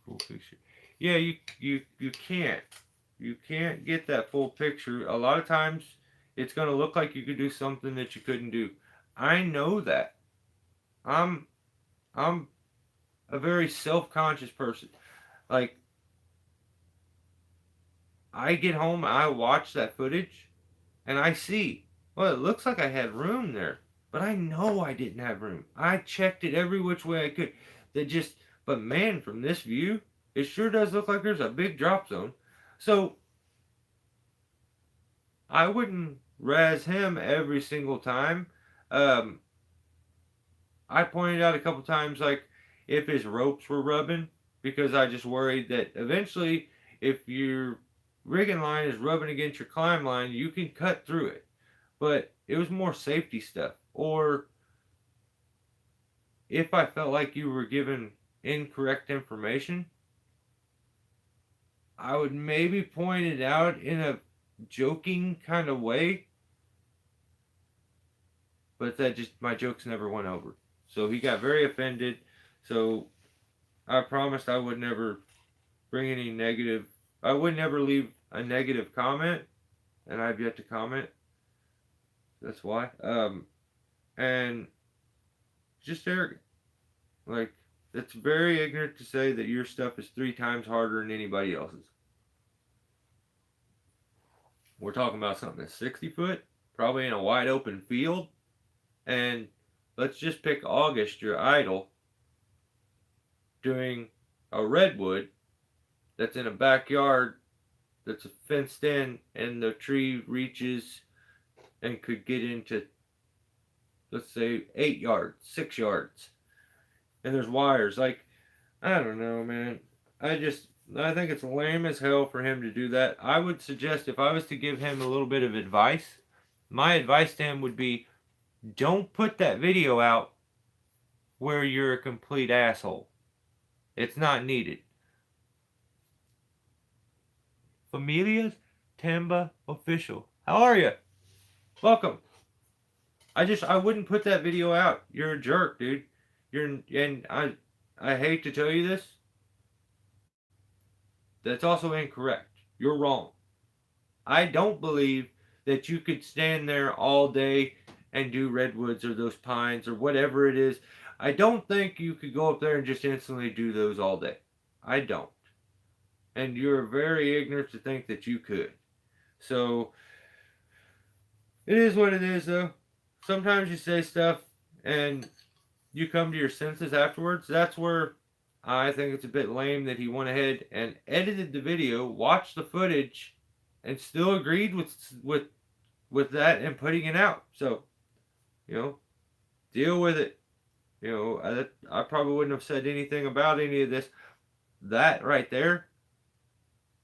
full picture. Yeah, you can't. You can't get that full picture. A lot of times it's gonna look like you could do something that you couldn't do. I know that. I'm I'm a very self-conscious person. Like I get home, I watch that footage, and I see, well, it looks like I had room there, but I know I didn't have room. I checked it every which way I could. But man, from this view, it sure does look like there's a big drop zone. So I wouldn't razz him every single time. Um, I pointed out a couple times, like if his ropes were rubbing, because I just worried that eventually If your rigging line is rubbing against your climb line, you can cut through it. But it was more safety stuff. Or if I felt like you were given incorrect information, I would maybe point it out in a joking kind of way, but that just my jokes never went over. So he got very offended. So I promised I would never bring any negative. I would never leave a negative comment, and I've yet to comment. That's why. And just arrogant. Like it's very ignorant to say that your stuff is 3 times harder than anybody else's. We're talking about something that's 60 foot, probably in a wide open field, and let's just pick August, your idol, doing a redwood that's in a backyard that's fenced in, and the tree reaches and could get into, let's say, 8 yards, 6 yards, and there's wires. Like, I don't know, man. I think it's lame as hell for him to do that. I would suggest if I was to give him a little bit of advice, my advice to him would be don't put that video out where you're a complete asshole. It's not needed. Familia's Tamba Official. How are you? Welcome. I wouldn't put that video out. You're a jerk, dude. And I hate to tell you this. That's also incorrect. You're wrong. I don't believe that you could stand there all day and do redwoods or those pines or whatever it is. I don't think you could go up there and just instantly do those all day. I don't. And you're very ignorant to think that you could. So it is what it is, though. Sometimes you say stuff and you come to your senses afterwards. That's where I think it's a bit lame that he went ahead and edited the video, watched the footage, and still agreed with that and putting it out. So, deal with it. I probably wouldn't have said anything about any of this. That right there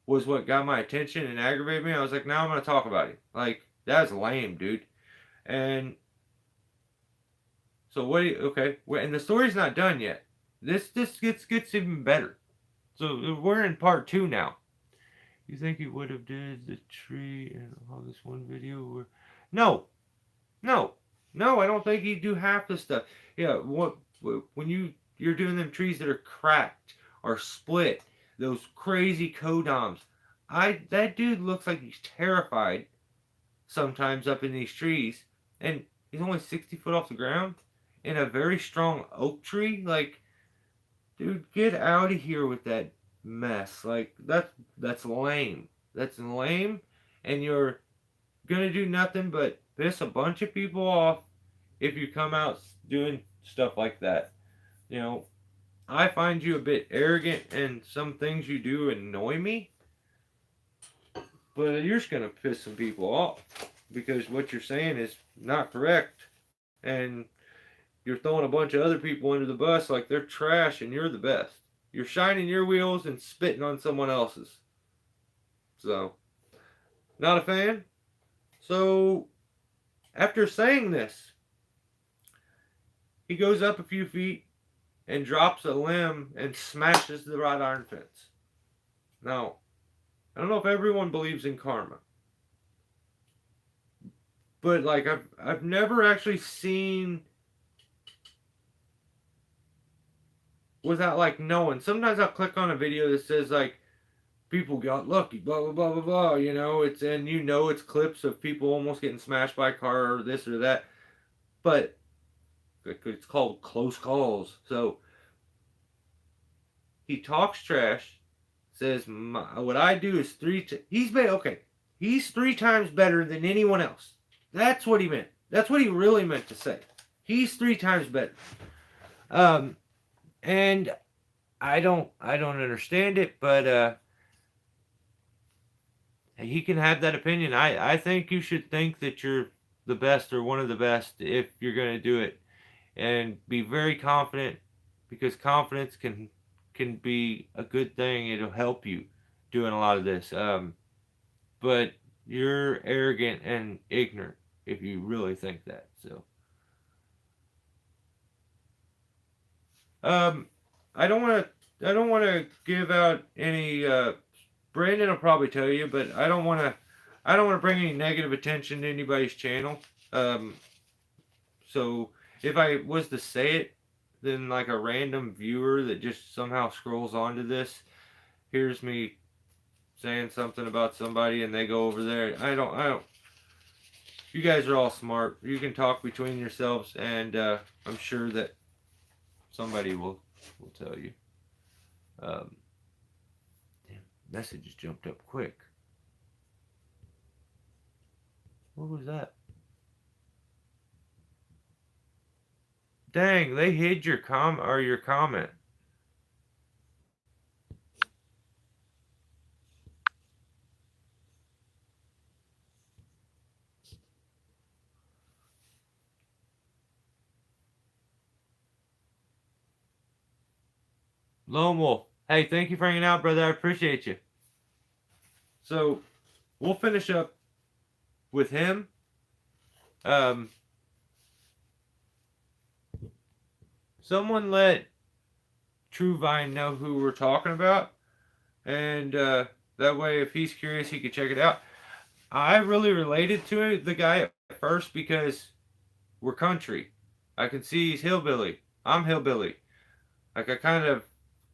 was what got my attention and aggravated me. I was like, now I'm going to talk about it. Like, that's lame, dude. And so okay, and the story's not done yet. This gets even better. So we're in part 2 now. You think he would have did the tree and all this one video? No, no, no. I don't think he'd do half the stuff. Yeah, when you're doing them trees that are cracked or split, those crazy codoms. That dude looks like he's terrified sometimes up in these trees, and he's only 60 foot off the ground in a very strong oak tree. Like, dude, get out of here with that mess. Like, that's lame. That's lame, and you're gonna do nothing but piss a bunch of people off if you come out doing stuff like that. I find you a bit arrogant, and some things you do annoy me, but you're just gonna piss some people off because what you're saying is not correct, and you're throwing a bunch of other people under the bus like they're trash and you're the best. You're shining your wheels and spitting on someone else's. So, not a fan. So, after saying this, he goes up a few feet and drops a limb and smashes the wrought iron fence. Now, I don't know if everyone believes in karma, but like I've never actually seen without like knowing. Sometimes I'll click on a video that says like people got lucky, blah blah blah blah blah. It's clips of people almost getting smashed by a car or this or that, but it's called close calls. So he talks trash, says what I do is he's 3 times better than anyone else. That's what he meant. That's what he really meant to say. He's 3 times better. And I don't understand it, but he can have that opinion. I think you should think that you're the best or one of the best if you're going to do it, and be very confident, because confidence can be a good thing. It'll help you. doing a lot of this. But you're arrogant and ignorant if you really think that. So, um, I don't want to. I don't want to give out any. Brandon will probably tell you, but I don't want to. I don't want to bring any negative attention to anybody's channel. Um, so if I was to say it, then like a random viewer that just somehow scrolls onto this hears me saying something about somebody and they go over there. I don't. You guys are all smart. You can talk between yourselves, and I'm sure that somebody will tell you. Um, damn, messages jumped up quick. What was that? Dang, they hid your your comment. Lone Wolf. Hey, thank you for hanging out, brother. I appreciate you. So we'll finish up with him. Um, Someone let True Vine know who we're talking about, and that way, if he's curious, he could check it out. I really related to the guy at first because we're country. I can see he's hillbilly. I'm hillbilly. Like I kind of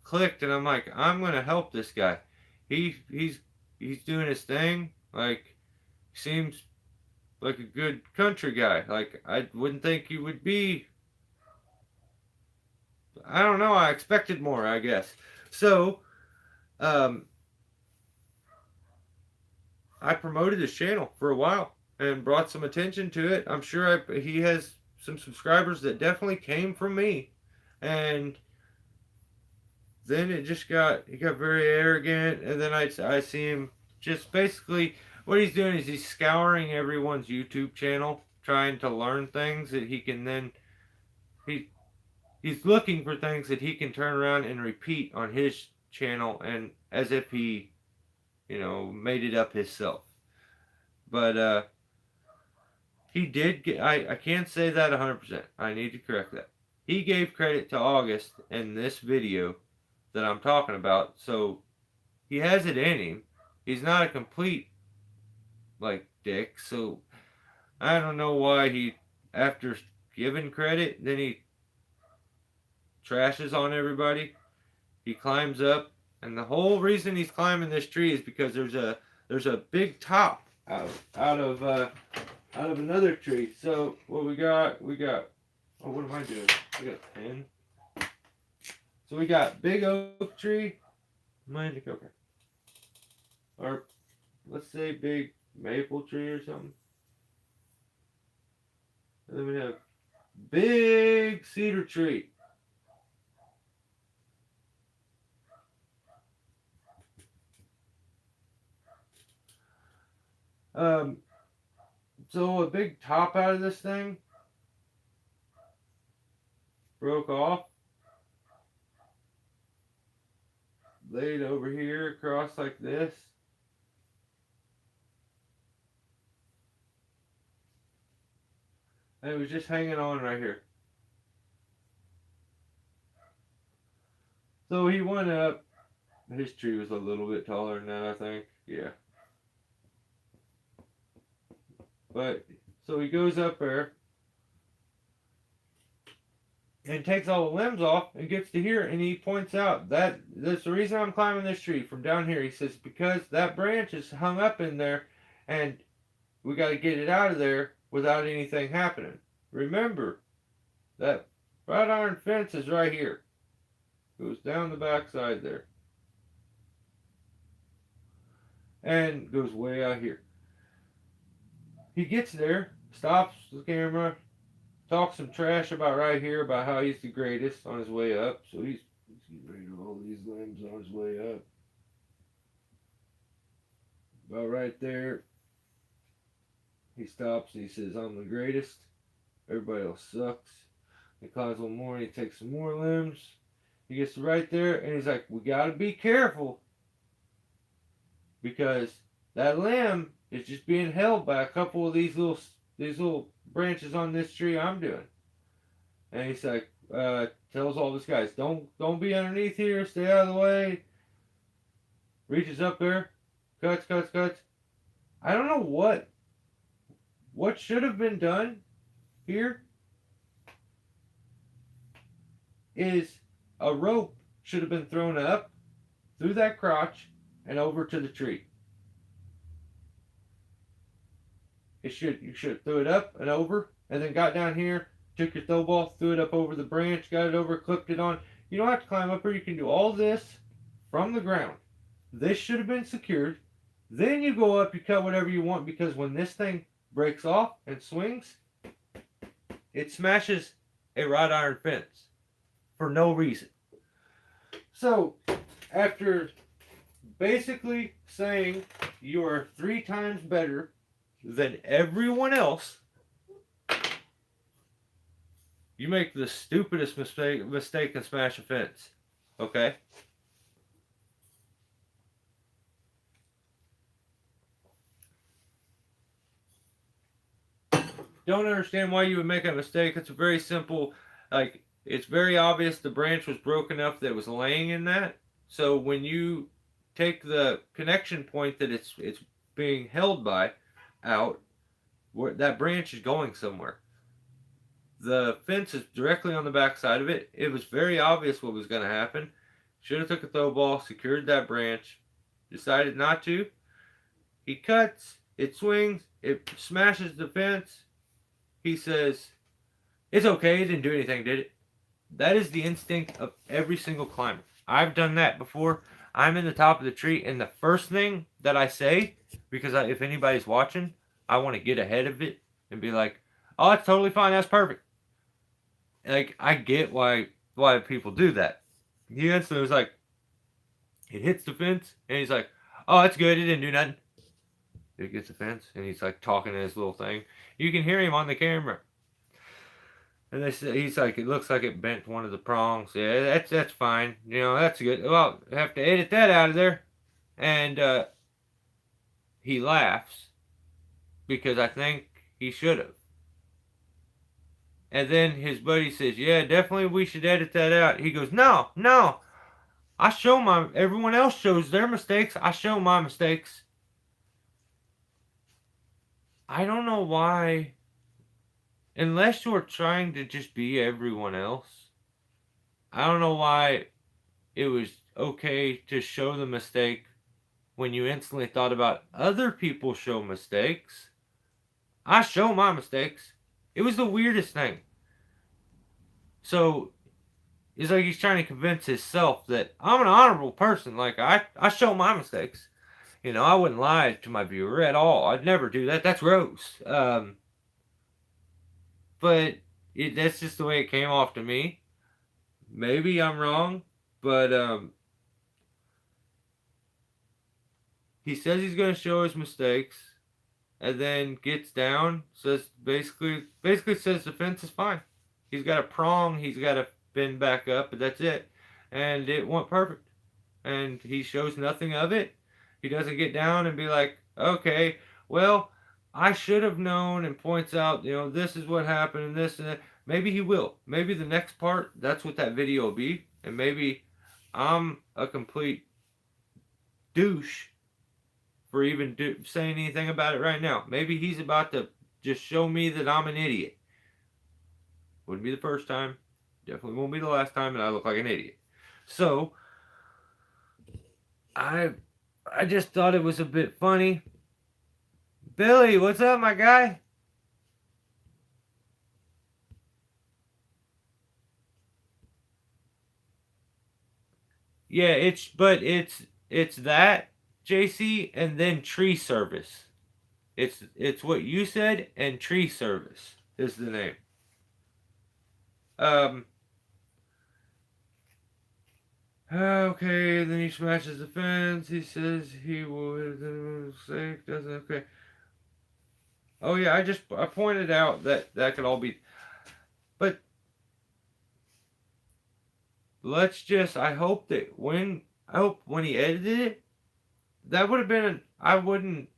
clicked, and I'm like, I'm gonna help this guy. He's doing his thing. Like seems like a good country guy. Like I wouldn't think he would be. I don't know. I expected more, I guess. So, um, I promoted his channel for a while and brought some attention to it. I'm sure he has some subscribers that definitely came from me, and then he got very arrogant, and then I see him just basically what he's doing is he's scouring everyone's YouTube channel, trying to learn things that he can then he he's looking for things that he can turn around and repeat on his channel, and as if he made it up himself. But he did get. I can't say that 100%. I need to correct that. He gave credit to August in this video that I'm talking about, so he has it in him. He's not a complete like dick. So I don't know why he, after giving credit, then he trashes on everybody. He climbs up, and the whole reason he's climbing this tree is because there's a big top out of another tree. So what we got? Oh, what am I doing? I got a pen. So we got big oak tree. Mind the okay. Or let's say big maple tree or something. And then we have big cedar tree. So a big top out of this thing broke off, laid over here across like this. And it was just hanging on right here. So he went up. His tree was a little bit taller than that, I think. Yeah. But so he goes up there and takes all the limbs off and gets to here, and he points out that that's the reason I'm climbing this tree from down here. He says because that branch is hung up in there, and we got to get it out of there without anything happening. Remember that wrought iron fence is right here. Goes down the backside there, and goes way out here. He gets there, stops the camera, talks some trash about right here about how he's the greatest on his way up. So he's getting rid of all these limbs on his way up. About right there, he stops and he says, I'm the greatest. Everybody else sucks. He climbs one more and he takes some more limbs. He gets right there and he's like, we gotta be careful. because that limb is just being held by a couple of these little branches on this tree I'm doing. And he's like, tells all these guys, don't be underneath here, stay out of the way. Reaches up there, cuts, cuts, cuts. I don't know what should have been done here is a rope should have been thrown up through that crotch and over to the tree. You should throw it up and over, and then got down here, took your throw ball, threw it up over the branch, got it over, clipped it on. You don't have to climb up here. You can do all this from the ground. This should have been secured. Then you go up, you cut whatever you want, because when this thing breaks off and swings, it smashes a wrought iron fence for no reason. So, after basically saying you are 3 times better than everyone else, you make the stupidest mistake and smash a fence. Okay? Don't understand why you would make a mistake. It's a very simple, like, it's very obvious the branch was broken up that was laying in that. So when you take the connection point that it's being held by out, that branch is going somewhere. The fence is directly on the back side of it. It was very obvious what was going to happen. Should have took a throw ball, secured that branch. Decided not to. He cuts, it swings, it smashes the fence. He says, it's okay, it didn't do anything, did it? That is the instinct of every single climber. I've done that before. I'm in the top of the tree, and the first thing that I say, because if anybody's watching, I want to get ahead of it and be like, oh, that's totally fine, that's perfect. Like, I get why people do that. He instantly was like, it hits the fence, and he's like, oh, that's good, it didn't do nothing. It gets the fence, and he's like talking to his little thing. You can hear him on the camera. And he's like, it looks like it bent one of the prongs. Yeah, that's fine. You know, that's good. Well, I have to edit that out of there. And he laughs because I think he should have. And then his buddy says, yeah, definitely we should edit that out. He goes, no. Everyone else shows their mistakes. I show my mistakes. I don't know why, unless you're trying to just be everyone else, I don't know why it was okay to show the mistake when you instantly thought about other people show mistakes. I show my mistakes. It was the weirdest thing. So, it's like he's trying to convince himself that I'm an honorable person. Like, I show my mistakes. You know, I wouldn't lie to my viewer at all. I'd never do that. That's gross. But that's just the way it came off to me. Maybe I'm wrong, but he says he's going to show his mistakes, and then gets down, says basically says the fence is fine. He's got a prong, he's got to bend back up, but that's it. And it went perfect. And he shows nothing of it. He doesn't get down and be like, okay, well, I should have known, and points out, you know, this is what happened and this and that. Maybe he will. Maybe the next part, that's what that video will be. And maybe I'm a complete douche for even saying anything about it right now. Maybe he's about to just show me that I'm an idiot. Wouldn't be the first time. Definitely won't be the last time, and I look like an idiot. So, I just thought it was a bit funny. Billy, what's up, my guy? Yeah, it's that, JC, and then tree service. It's what you said, and tree service is the name. Okay, then he smashes the fence. He says he will hit the mistake. Doesn't, okay. Oh yeah, I pointed out that could all be, but let's just, I hope when he edited it, that would have been, I wouldn't,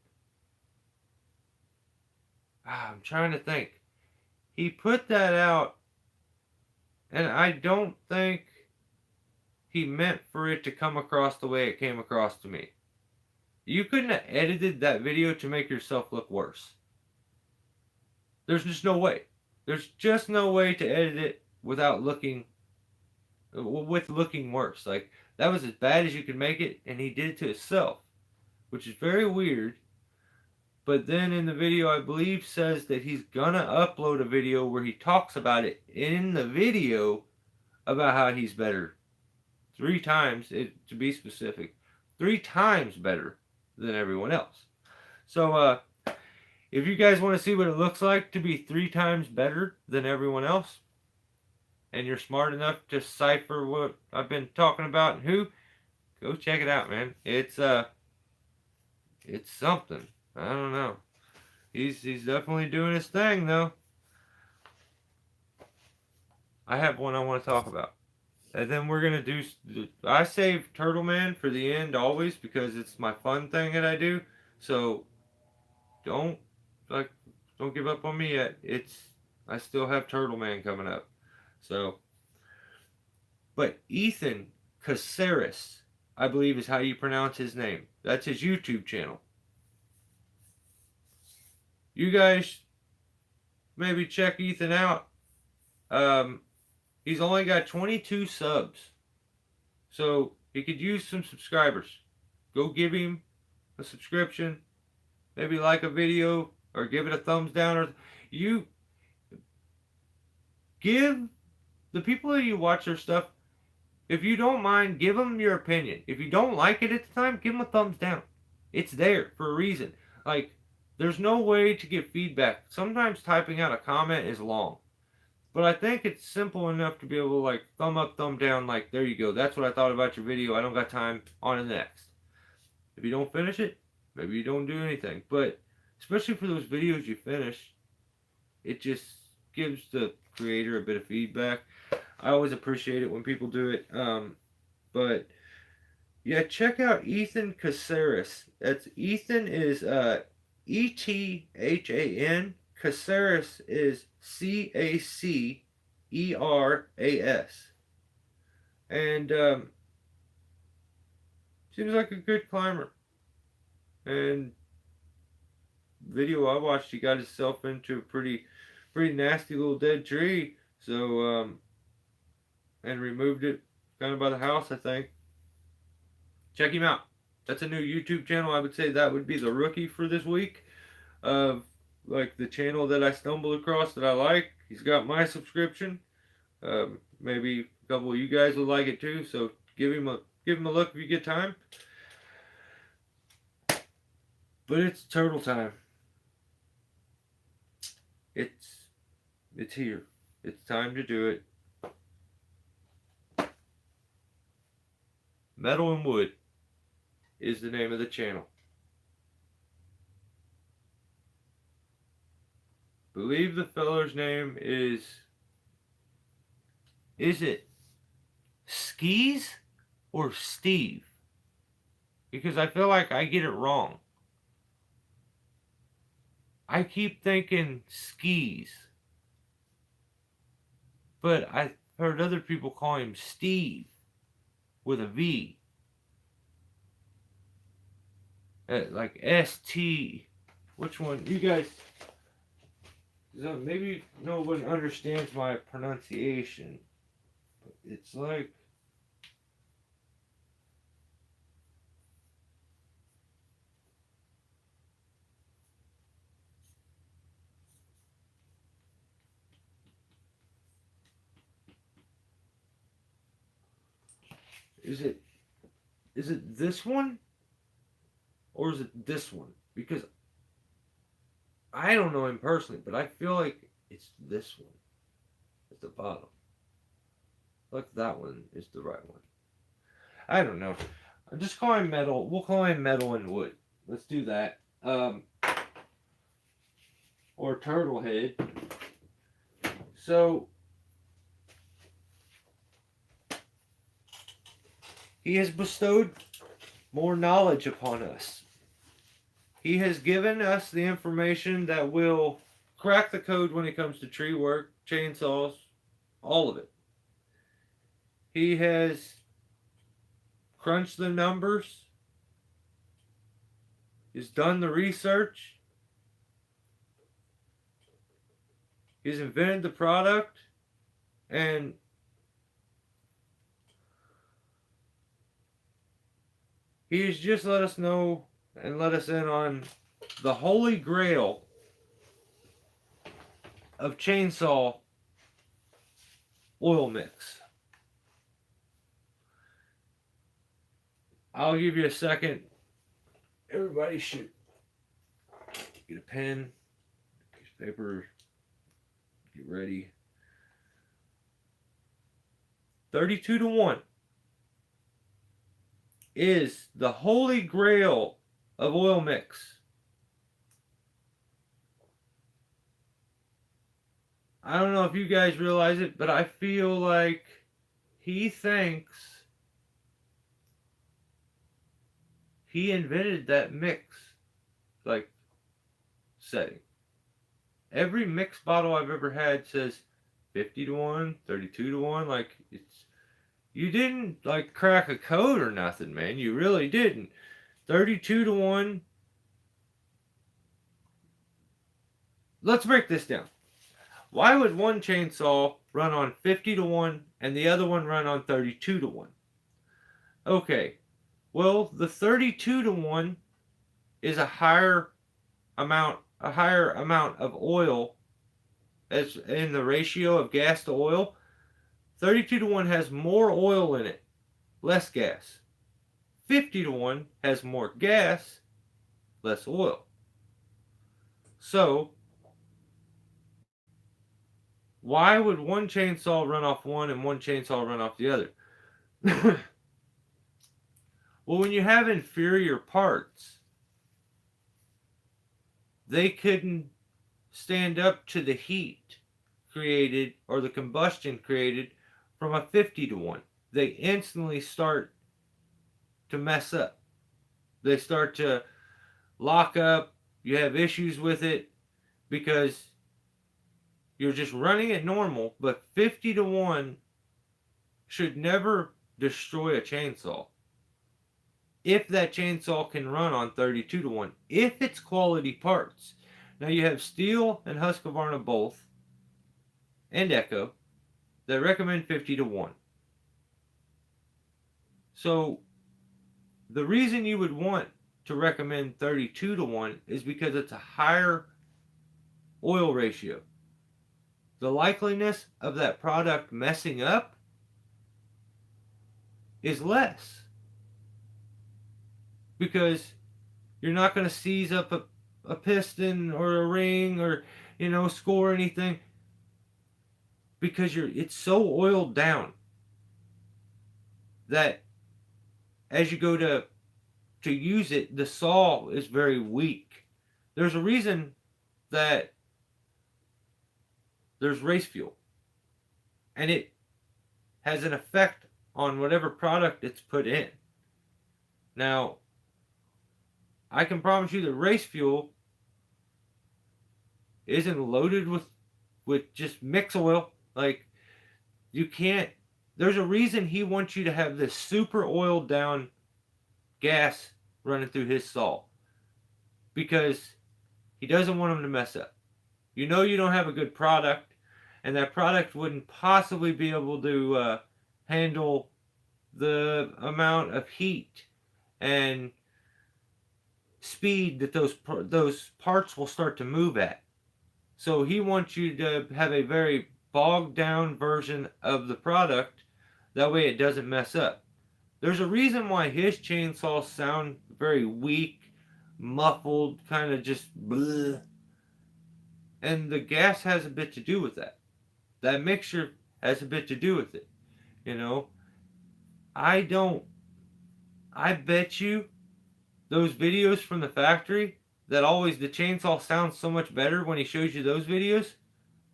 I'm trying to think. He put that out, and I don't think he meant for it to come across the way it came across to me. You couldn't have edited that video to make yourself look worse. There's just no way. There's just no way to edit it without looking, with looking worse. Like, that was as bad as you could make it, and he did it to himself, which is very weird. But then in the video, I believe says that he's gonna upload a video where he talks about it in the video about how he's better. 3 times, to be specific, 3 times better than everyone else. So, if you guys want to see what it looks like to be 3 times better than everyone else, and you're smart enough to decipher what I've been talking about and who, go check it out, man. It's something. I don't know. He's definitely doing his thing, though. I have one I want to talk about. And then we're going to do... I save Turtle Man for the end always because it's my fun thing that I do. So, don't give up on me yet. I still have Turtle Man coming up. So, but Ethan Caceres, I believe is how you pronounce his name. That's his YouTube channel. You guys maybe check Ethan out. He's only got 22 subs. So he could use some subscribers. Go give him a subscription. Maybe like a video or give it a thumbs down. Or you give the people that you watch their stuff, if you don't mind, give them your opinion. If you don't like it at the time, give them a thumbs down. It's there for a reason. Like, there's no way to get feedback. Sometimes typing out a comment is long. But I think it's simple enough to be able to, like, thumb up, thumb down, like, there you go. That's what I thought about your video. I don't got time. On to the next. If you don't finish it, maybe you don't do anything. But especially for those videos you finish, it just gives the creator a bit of feedback. I always appreciate it when people do it. But yeah, check out Ethan Caceres. That's Ethan is Ethan. Caceres is Caceras. And seems like a good climber. And video I watched, he got himself into a pretty nasty little dead tree. So and removed it kind of by the house, I think. Check him out. That's a new YouTube channel. I would say that would be the rookie for this week of like the channel that I stumbled across that I like. He's got my subscription. Maybe a couple of you guys will like it too. So give him a look if you get time. But it's turtle time. It's here. It's time to do it. Metal and Wood is the name of the channel. Believe the feller's name is it Skis or Steve? Because I feel like I get it wrong. I keep thinking Skis. But I've heard other people call him Steve with a V. Like ST. Which one? You guys, maybe no one understands my pronunciation. But it's like, is it this one? Or is it this one? Because I don't know him personally, but I feel like it's this one. At the bottom. Like that one is the right one. I don't know. I'm just calling Metal. We'll call him Metal and Wood. Let's do that. Or Turtlehead. So he has bestowed more knowledge upon us. He has given us the information that will crack the code when it comes to tree work, chainsaws, all of it. He has crunched the numbers, he's done the research, he's invented the product, and he has just let us know and let us in on the holy grail of chainsaw oil mix. I'll give you a second. Everybody should get a pen, piece of paper, get ready. 32-1 is the holy grail of oil mix. I don't know if you guys realize it, but I feel like he thinks he invented that mix, like, setting. Every mix bottle I've ever had says 50-1, 32-1. Like, it's, you didn't like crack a code or nothing, man. You really didn't. 32-1. Let's break this down. Why would one chainsaw run on 50-1 and the other one run on 32-1? Okay, well, the 32-1 is a higher amount of oil as in the ratio of gas to oil. 32-1 has more oil in it, less gas. 50-1 has more gas, less oil. So, why would one chainsaw run off one and one chainsaw run off the other? Well, when you have inferior parts, they couldn't stand up to the heat created or the combustion created from a 50-1. They instantly start to mess up. They start to lock up. You have issues with it because you're just running it normal, but 50-1 should never destroy a chainsaw. If that chainsaw can run on 32-1, if it's quality parts. Now you have Steel and Husqvarna both, and Echo, that recommend 50-1. So the reason you would want to recommend 32-1 is because it's a higher oil ratio. The likeliness of that product messing up is less. Because you're not going to seize up a piston or a ring or, score anything. Because it's so oiled down that as you go to use it, the saw is very weak. There's a reason that there's race fuel. And it has an effect on whatever product it's put in. Now, I can promise you that race fuel isn't loaded with just mix oil. Like, you can't. There's a reason he wants you to have this super oiled down gas running through his saw. Because he doesn't want them to mess up. You know you don't have a good product, and that product wouldn't possibly be able to handle the amount of heat and speed that those parts will start to move at. So he wants you to have a very bogged down version of the product. That way it doesn't mess up. There's a reason why his chainsaws sound very weak, muffled, kind of just bleh. And the gas has a bit to do with that. That mixture has a bit to do with it. I bet you those videos from the factory that always the chainsaw sounds so much better when he shows you those videos.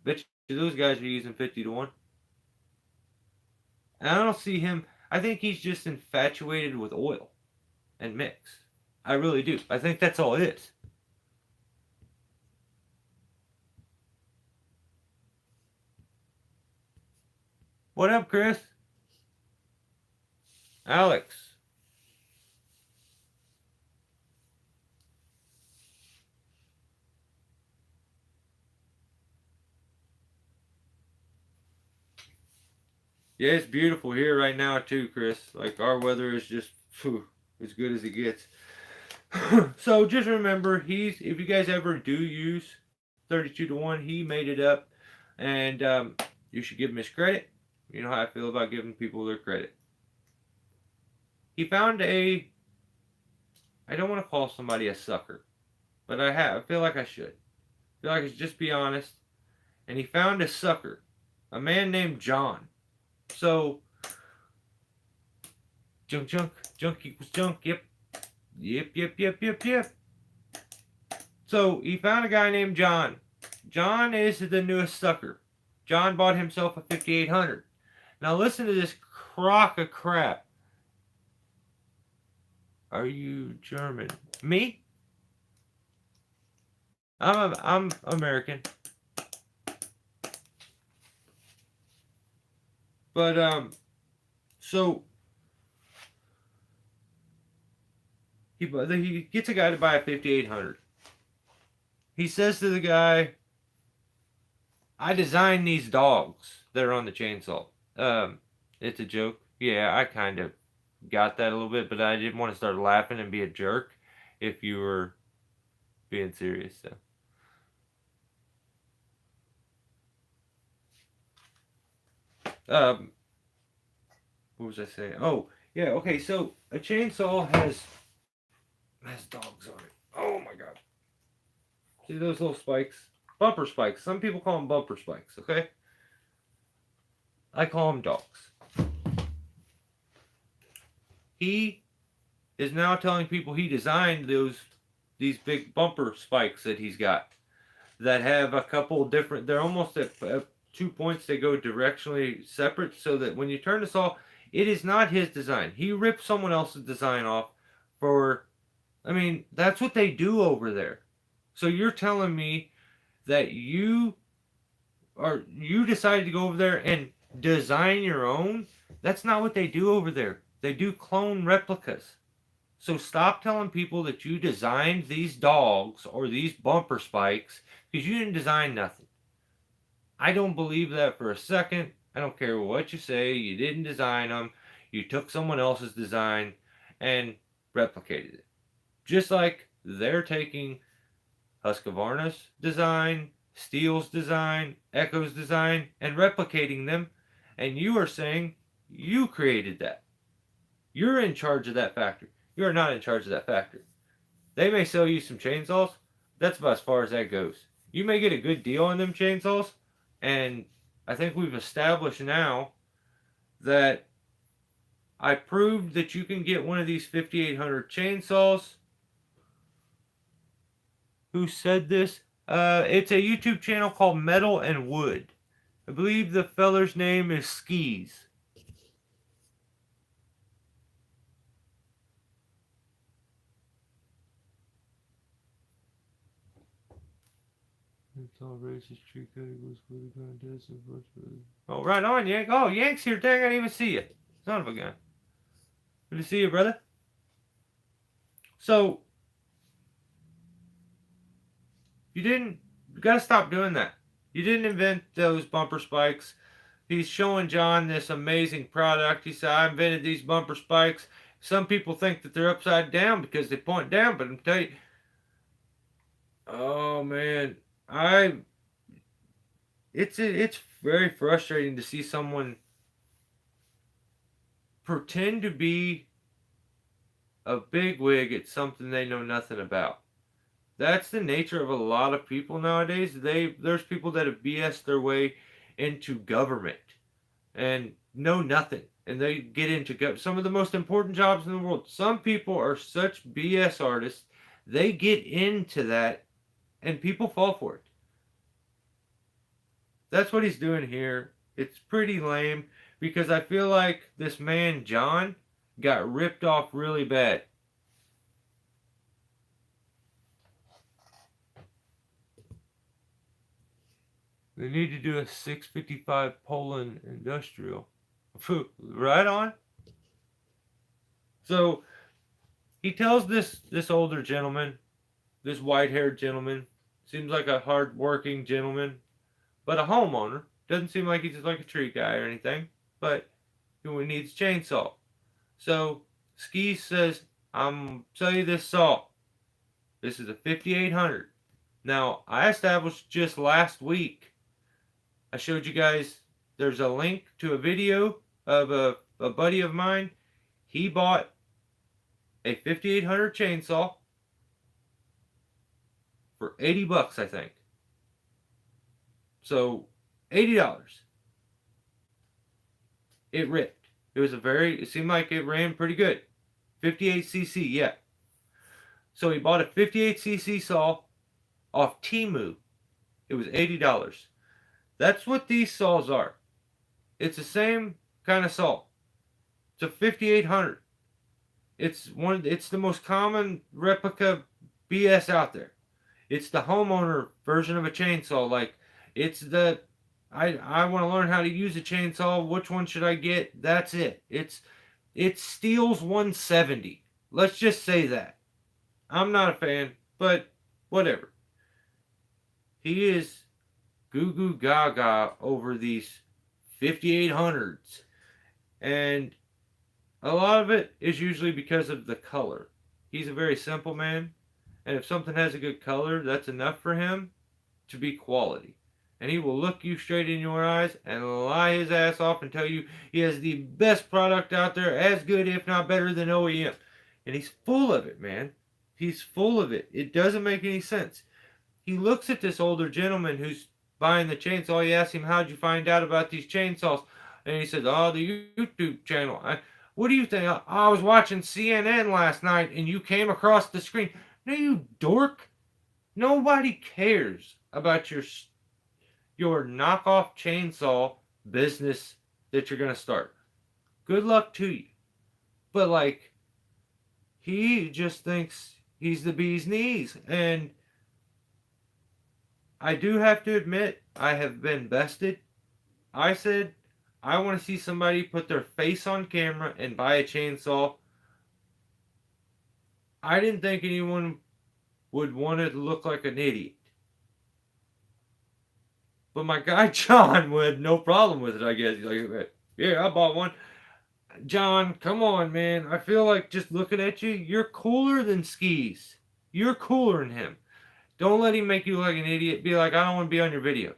Bet you those guys are using 50-1. And I don't see him. I think he's just infatuated with oil. and mix. I really do. I think that's all it is. What up, Chris? Alex? Yeah, it's beautiful here right now too, Chris. Like our weather is just as good as it gets. So just remember, if you guys ever do use 32 to 1, he made it up, and you should give him his credit. You know how I feel about giving people their credit. He found I don't want to call somebody a sucker, but I feel like I should. I feel like I should just be honest. And he found a sucker, a man named John. So, junk equals junk. Yep. So he found a guy named John. John is the newest sucker. John bought himself a 5800. Now listen to this crock of crap. Are you German? Me? I'm American. But so he gets a guy to buy a 5800. He says to the guy, "I designed these dogs that are on the chainsaw." It's a joke. Yeah, I kind of got that a little bit, but I didn't want to start laughing and be a jerk if you were being serious. So. Um, what was I saying? Oh, yeah. Okay, so a chainsaw has dogs on it. Oh my god! See those little spikes? Bumper spikes. Some people call them bumper spikes. Okay, I call them dogs. He is now telling people he designed these big bumper spikes that he's got that have a couple different. They're almost at 2 points. They go directionally separate, so that when you turn the saw, it is not his design. He ripped someone else's design off for. I mean, that's what they do over there. So you're telling me that you decided to go over there and design your own? That's not what they do over there. They do clone replicas. So stop telling people that you designed these dogs or these bumper spikes, because you didn't design nothing. I don't believe that for a second. I don't care what you say. You didn't design them. You took someone else's design and replicated it. Just like they're taking Husqvarna's design, Steel's design, Echo's design, and replicating them, and you are saying you created that. You're in charge of that factory. You are not in charge of that factory. They may sell you some chainsaws. That's about as far as that goes. You may get a good deal on them chainsaws, and I think we've established now that I proved that you can get one of these 5800 chainsaws. Who said this? It's a YouTube channel called Metal and Wood. I believe the feller's name is Skis. Oh, right on, Yank. Oh, Yank's here. Dang, I didn't even see you. Son of a gun. Good to see you, brother. So, you gotta stop doing that. You didn't invent those bumper spikes. He's showing John this amazing product. He said, I invented these bumper spikes. Some people think that they're upside down because they point down, but I'm telling you, oh man, it's very frustrating to see someone pretend to be a bigwig at something they know nothing about. That's the nature of a lot of people nowadays. There's people that have BS their way into government and know nothing, and they get into some of the most important jobs in the world. Some people are such BS artists, they get into that, and people fall for it. That's what he's doing here. It's pretty lame because I feel like this man John got ripped off really bad. They need to do a 655 Poland Industrial. Right on. So he tells this older gentleman, this white-haired gentleman, seems like a hard-working gentleman, but a homeowner. Doesn't seem like he's just like a tree guy or anything, but he needs a chainsaw. So Ski says, "I'm sell you this saw. This is a 5800." Now I established just last week. I showed you guys. There's a link to a video of a buddy of mine. He bought a 5800 chainsaw for $80, I think. So $80. It ripped. It seemed like it ran pretty good. 58cc, yeah. So he bought a 58cc saw off Temu. It was $80. That's what these saws are. It's the same kind of saw. It's a 5800. It's the most common replica BS out there. It's the homeowner version of a chainsaw. Like, it's the I want to learn how to use a chainsaw. Which one should I get? That's it. It's Steel's 170. Let's just say that. I'm not a fan, but whatever. He is goo goo gaga over these 5800s. And a lot of it is usually because of the color. He's a very simple man. And if something has a good color, that's enough for him to be quality. And he will look you straight in your eyes and lie his ass off and tell you he has the best product out there, as good if not better than OEM. And he's full of it, man. He's full of it. It doesn't make any sense. He looks at this older gentleman who's buying the chainsaw. He asks him, "How'd you find out about these chainsaws?" And he says, "Oh, the YouTube channel." "What do you think?" "I was watching CNN last night and you came across the screen." No, you dork. Nobody cares about your knockoff chainsaw business that you're going to start. Good luck to you. But, like, he just thinks he's the bee's knees. And I do have to admit, I have been bested. I said, I want to see somebody put their face on camera and buy a chainsaw. I didn't think anyone would want it to look like an idiot. But my guy John had no problem with it, I guess. He's like, "Yeah, I bought one." John, come on, man. I feel like just looking at you, you're cooler than Skis. You're cooler than him. Don't let him make you look like an idiot. Be like, "I don't want to be on your video."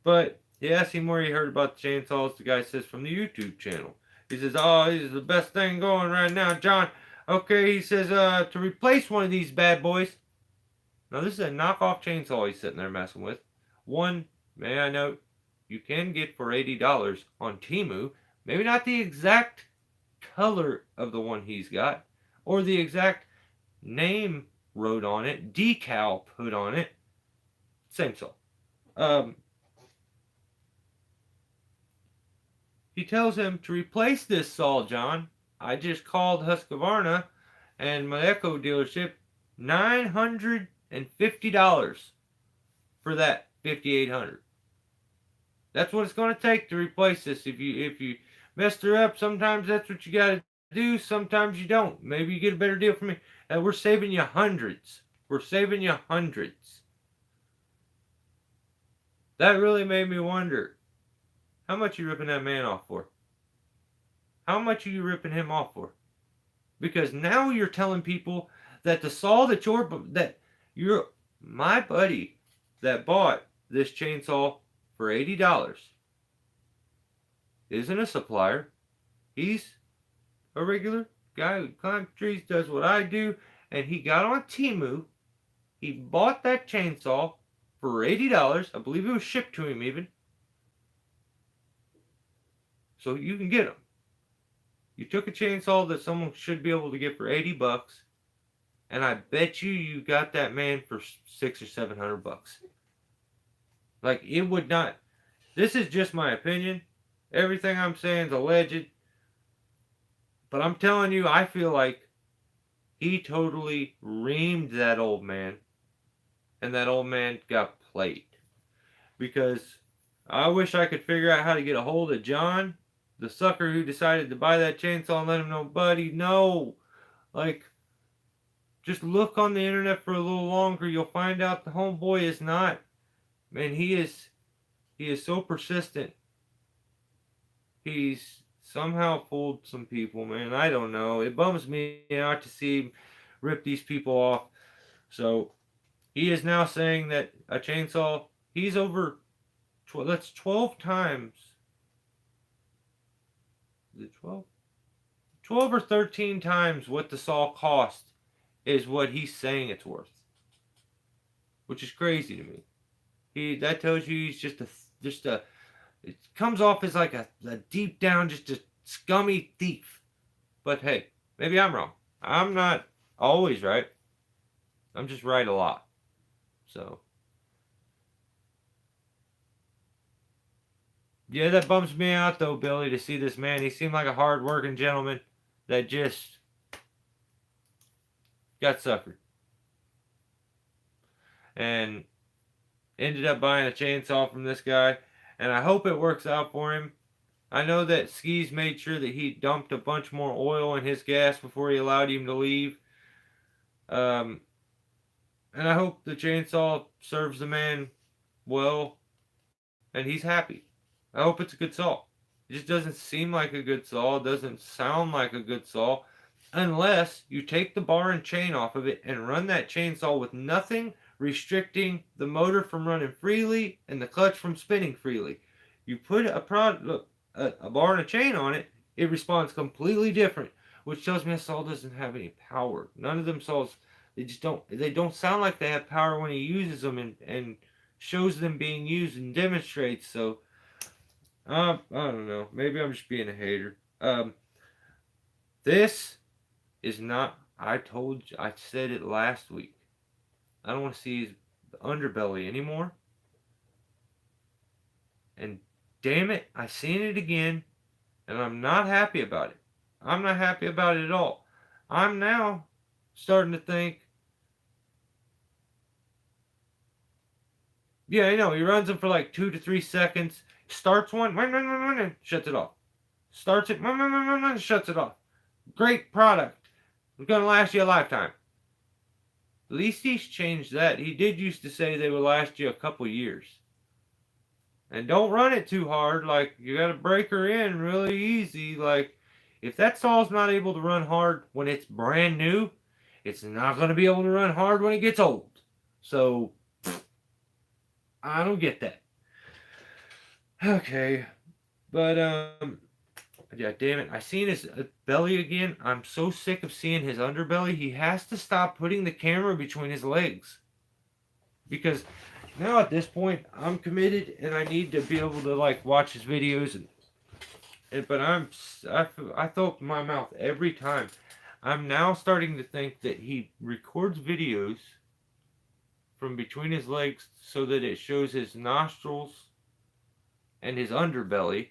But he asked him where he heard about the chainsaws. The guy says, "From the YouTube channel." He says, "Oh, this is the best thing going right now, John." Okay, he says, to replace one of these bad boys. Now, this is a knockoff chainsaw he's sitting there messing with. One, may I note, you can get for $80 on Temu. Maybe not the exact color of the one he's got, or the exact name wrote on it, decal put on it. Same saw. He tells him to replace this saw, John. I just called Husqvarna and my Echo dealership, $950 for that 5800. That's what it's going to take to replace this. If you messed her up, sometimes that's what you got to do. Sometimes you don't. Maybe you get a better deal from me. And we're saving you hundreds. We're saving you hundreds. That really made me wonder, how much are you ripping that man off for? How much are you ripping him off for? Because now you're telling people that the saw that my buddy that bought this chainsaw for $80 isn't a supplier. He's a regular guy who climbs trees, does what I do, and he got on Temu. He bought that chainsaw for $80. I believe it was shipped to him even. So you can get them. You took a chainsaw that someone should be able to get for $80, and I bet you got that man for $600 or $700. Like, it would not. This is just my opinion. Everything I'm saying is alleged. But I'm telling you, I feel like he totally reamed that old man, and that old man got played. because I wish I could figure out how to get a hold of John, the sucker who decided to buy that chainsaw, and let him know, buddy, no. Like, just look on the internet for a little longer. You'll find out the homeboy is not. Man, he is so persistent. He's somehow fooled some people, man. I don't know. It bums me out to see him rip these people off. So he is now saying that a chainsaw, he's over, that's 12 times. Is it 12? 12 or 13 times what the saw cost is what he's saying it's worth. Which is crazy to me. That tells you he's just a it comes off as like a deep down just a scummy thief. But hey, maybe I'm wrong. I'm not always right. I'm just right a lot. So yeah, that bums me out though, Billy, to see this man. He seemed like a hard working gentleman that just got suckered. And ended up buying a chainsaw from this guy. And I hope it works out for him. I know that Skis made sure that he dumped a bunch more oil in his gas before he allowed him to leave. Um, and I hope the chainsaw serves the man well and he's happy. I hope it's a good saw. It just doesn't seem like a good saw. It doesn't sound like a good saw unless you take the bar and chain off of it and run that chainsaw with nothing restricting the motor from running freely and the clutch from spinning freely. You put a bar and a chain on it, it responds completely different, which tells me that saw doesn't have any power. None of them saws, they don't sound like they have power when he uses them and shows them being used and demonstrates. So I don't know. Maybe I'm just being a hater. This is not. I said it last week. I don't want to see his underbelly anymore. And damn it, I seen it again, and I'm not happy about it. I'm not happy about it at all. I'm now starting to think, yeah, I know, he runs them for like 2 to 3 seconds, starts one, shuts it off. Starts it, shuts it off. Great product. It's going to last you a lifetime. At least he's changed that. He did used to say they would last you a couple years. And don't run it too hard. Like, you got to break her in really easy. Like, if that saw's not able to run hard when it's brand new, it's not going to be able to run hard when it gets old. So, I don't get that. Okay. But, yeah, damn it. I seen his belly again. I'm so sick of seeing his underbelly. He has to stop putting the camera between his legs. Because now at this point, I'm committed and I need to be able to like watch his videos. But I throw up my mouth every time. I'm now starting to think that he records videos from between his legs so that it shows his nostrils and his underbelly.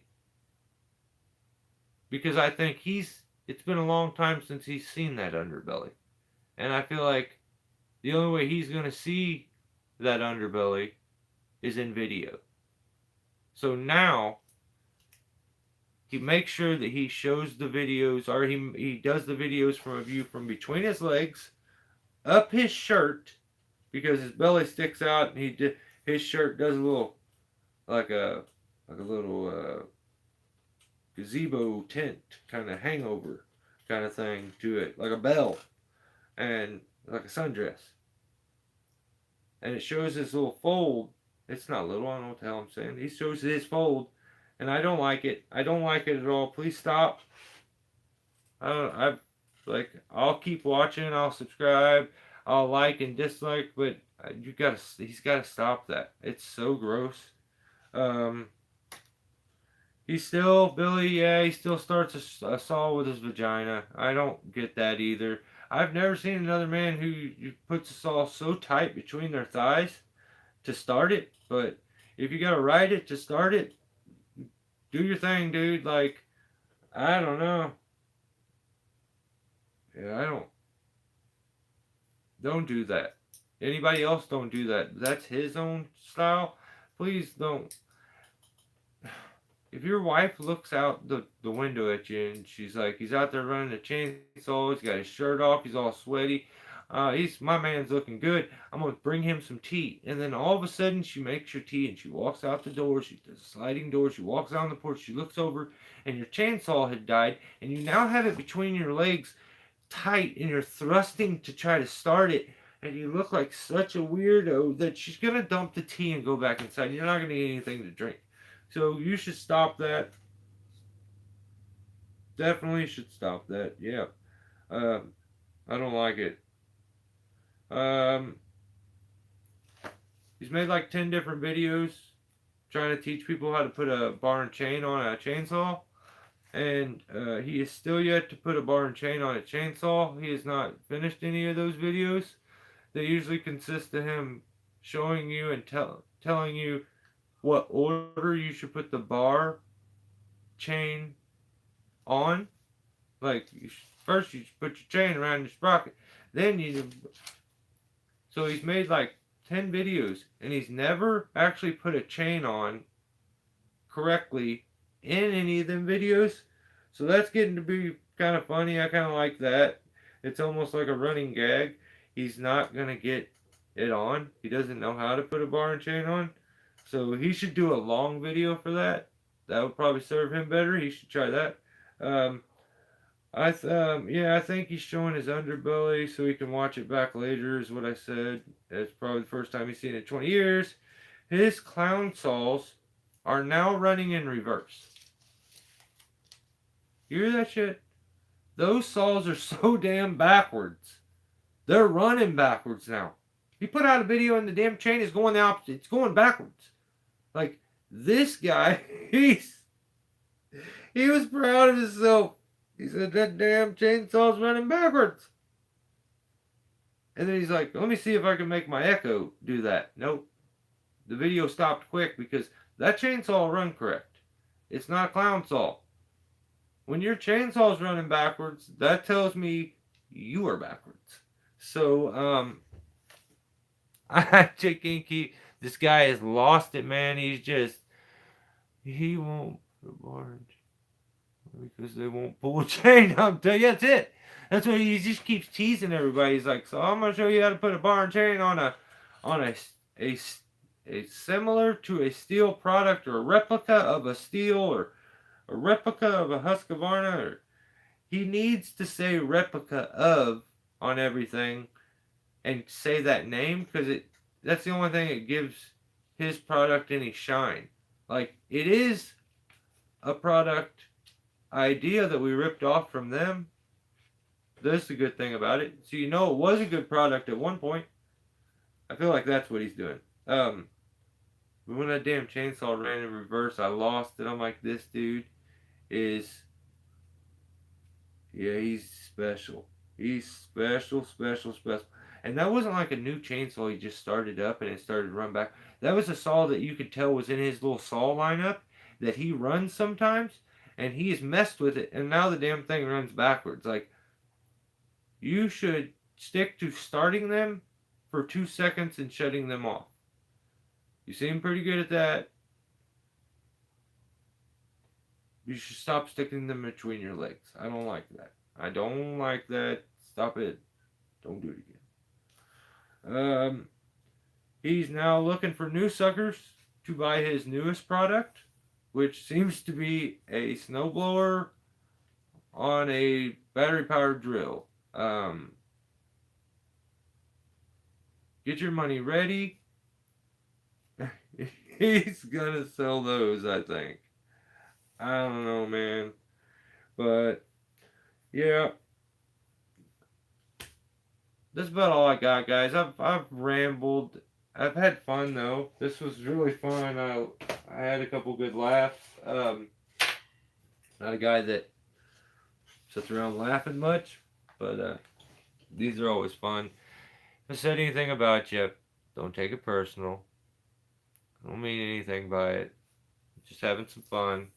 Because I think it's been a long time since he's seen that underbelly. And I feel like the only way he's going to see that underbelly is in video. So now he makes sure that he shows the videos, or he does the videos from a view from between his legs, up his shirt, because his belly sticks out, and his shirt does a little like a little gazebo tent kind of hangover kind of thing to it, like a bell and like a sundress. And it shows this little fold. It's not little, I don't know what the hell I'm saying. He shows his fold, and I don't like it. I don't like it at all. Please stop. I'll keep watching. I'll subscribe. I'll like and dislike, but he's gotta stop that. It's so gross. Billy, yeah, he still starts a saw with his vagina. I don't get that either. I've never seen another man who puts a saw so tight between their thighs to start it, but if you gotta ride it to start it, do your thing, dude. Like, I don't know. Yeah, don't do that. Anybody else don't do that. That's his own style. please don't. If your wife looks out the window at you and she's like, he's out there running a chainsaw, he's got his shirt off, he's all sweaty, he's my man's looking good. I'm gonna bring him some tea, and then all of a sudden she makes your tea and she walks out the door. She does a sliding door. She walks out on the porch. She looks over, and your chainsaw had died, and you now have it between your legs, tight, and you're thrusting to try to start it. And you look like such a weirdo that she's gonna dump the tea and go back inside. You're not gonna get anything to drink. So you should stop that. Definitely should stop that. Yeah. Um, I don't like it. Um, he's made like 10 different videos trying to teach people how to put a bar and chain on a chainsaw. And he is still yet to put a bar and chain on a chainsaw. He has not finished any of those videos. They usually consist of him showing you and telling you what order you should put the bar chain on. Like first you put your chain around your sprocket, then you. So he's made like 10 videos, and he's never actually put a chain on correctly in any of them videos. So that's getting to be kind of funny. I kind of like that. It's almost like a running gag. He's not gonna get it on. He doesn't know how to put a bar and chain on. So he should do a long video for that. That would probably serve him better. He should try that. Um, I think he's showing his underbelly so he can watch it back later. Is what I said. It's probably the first time he's seen it in 20 years. His clown saws are now running in reverse. You hear that shit? Those saws are so damn backwards. They're running backwards now. He put out a video and the damn chain is going the opposite. It's going backwards. Like this guy, he was proud of himself. He said that damn chainsaw's running backwards. And then he's like, let me see if I can make my Echo do that. Nope. The video stopped quick because that chainsaw will run correct. It's not a clown saw. When your chainsaw's running backwards, that tells me you are backwards. So, I just can't keep. This guy has lost it, man. He won't put a bar because they won't pull a chain. I'm telling you, that's it. That's what he just keeps teasing everybody. He's like, so I'm gonna show you how to put a bar and chain on a similar to a steel product or a replica of a steel or a replica of a Husqvarna. Or he needs to say replica of on everything and say that name because that's the only thing that gives his product any shine. Like it is a product idea that we ripped off from them. That's the good thing about it. So you know it was a good product at one point. I feel like that's what he's doing. When that damn chainsaw ran in reverse, I lost it. I'm like, this dude is, yeah, he's special. He's special, special, special. And that wasn't like a new chainsaw he just started up and it started to run back. That was a saw that you could tell was in his little saw lineup that he runs sometimes, and he has messed with it, and now the damn thing runs backwards. Like, you should stick to starting them for 2 seconds and shutting them off. You seem pretty good at that. You should stop sticking them between your legs. I don't like that. I don't like that. Stop it. Don't do it again. He's now looking for new suckers to buy his newest product, which seems to be a snowblower on a battery-powered drill. Get your money ready. He's gonna sell those, I think. I don't know, man. But, yeah. That's about all I got, guys. I've rambled. I've had fun, though. This was really fun. I had a couple good laughs. Not a guy that sits around laughing much, but these are always fun. If I said anything about you, don't take it personal. I don't mean anything by it. Just having some fun.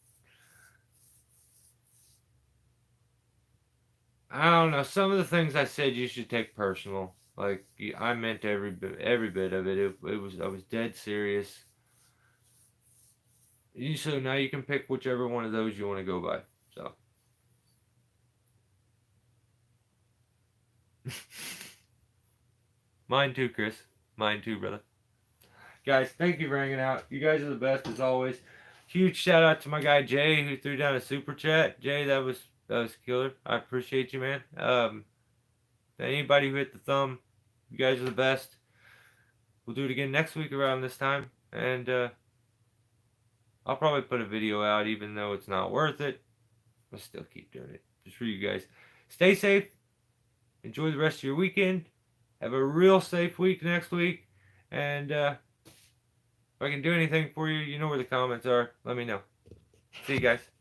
I don't know. Some of the things I said you should take personal. Like I meant every bit of it. I was dead serious. So now you can pick whichever one of those you want to go by. So. Mine too, Chris. Mine too, brother. Guys, thank you for hanging out. You guys are the best as always. Huge shout out to my guy Jay who threw down a super chat. Jay, that was killer. I appreciate you, man. Anybody who hit the thumb, you guys are the best. We'll do it again next week around this time, and I'll probably put a video out even though it's not worth it. I'll still keep doing it just for you guys. Stay safe. Enjoy the rest of your weekend. Have a real safe week next week, and if I can do anything for you, you know where the comments are. Let me know. See you guys.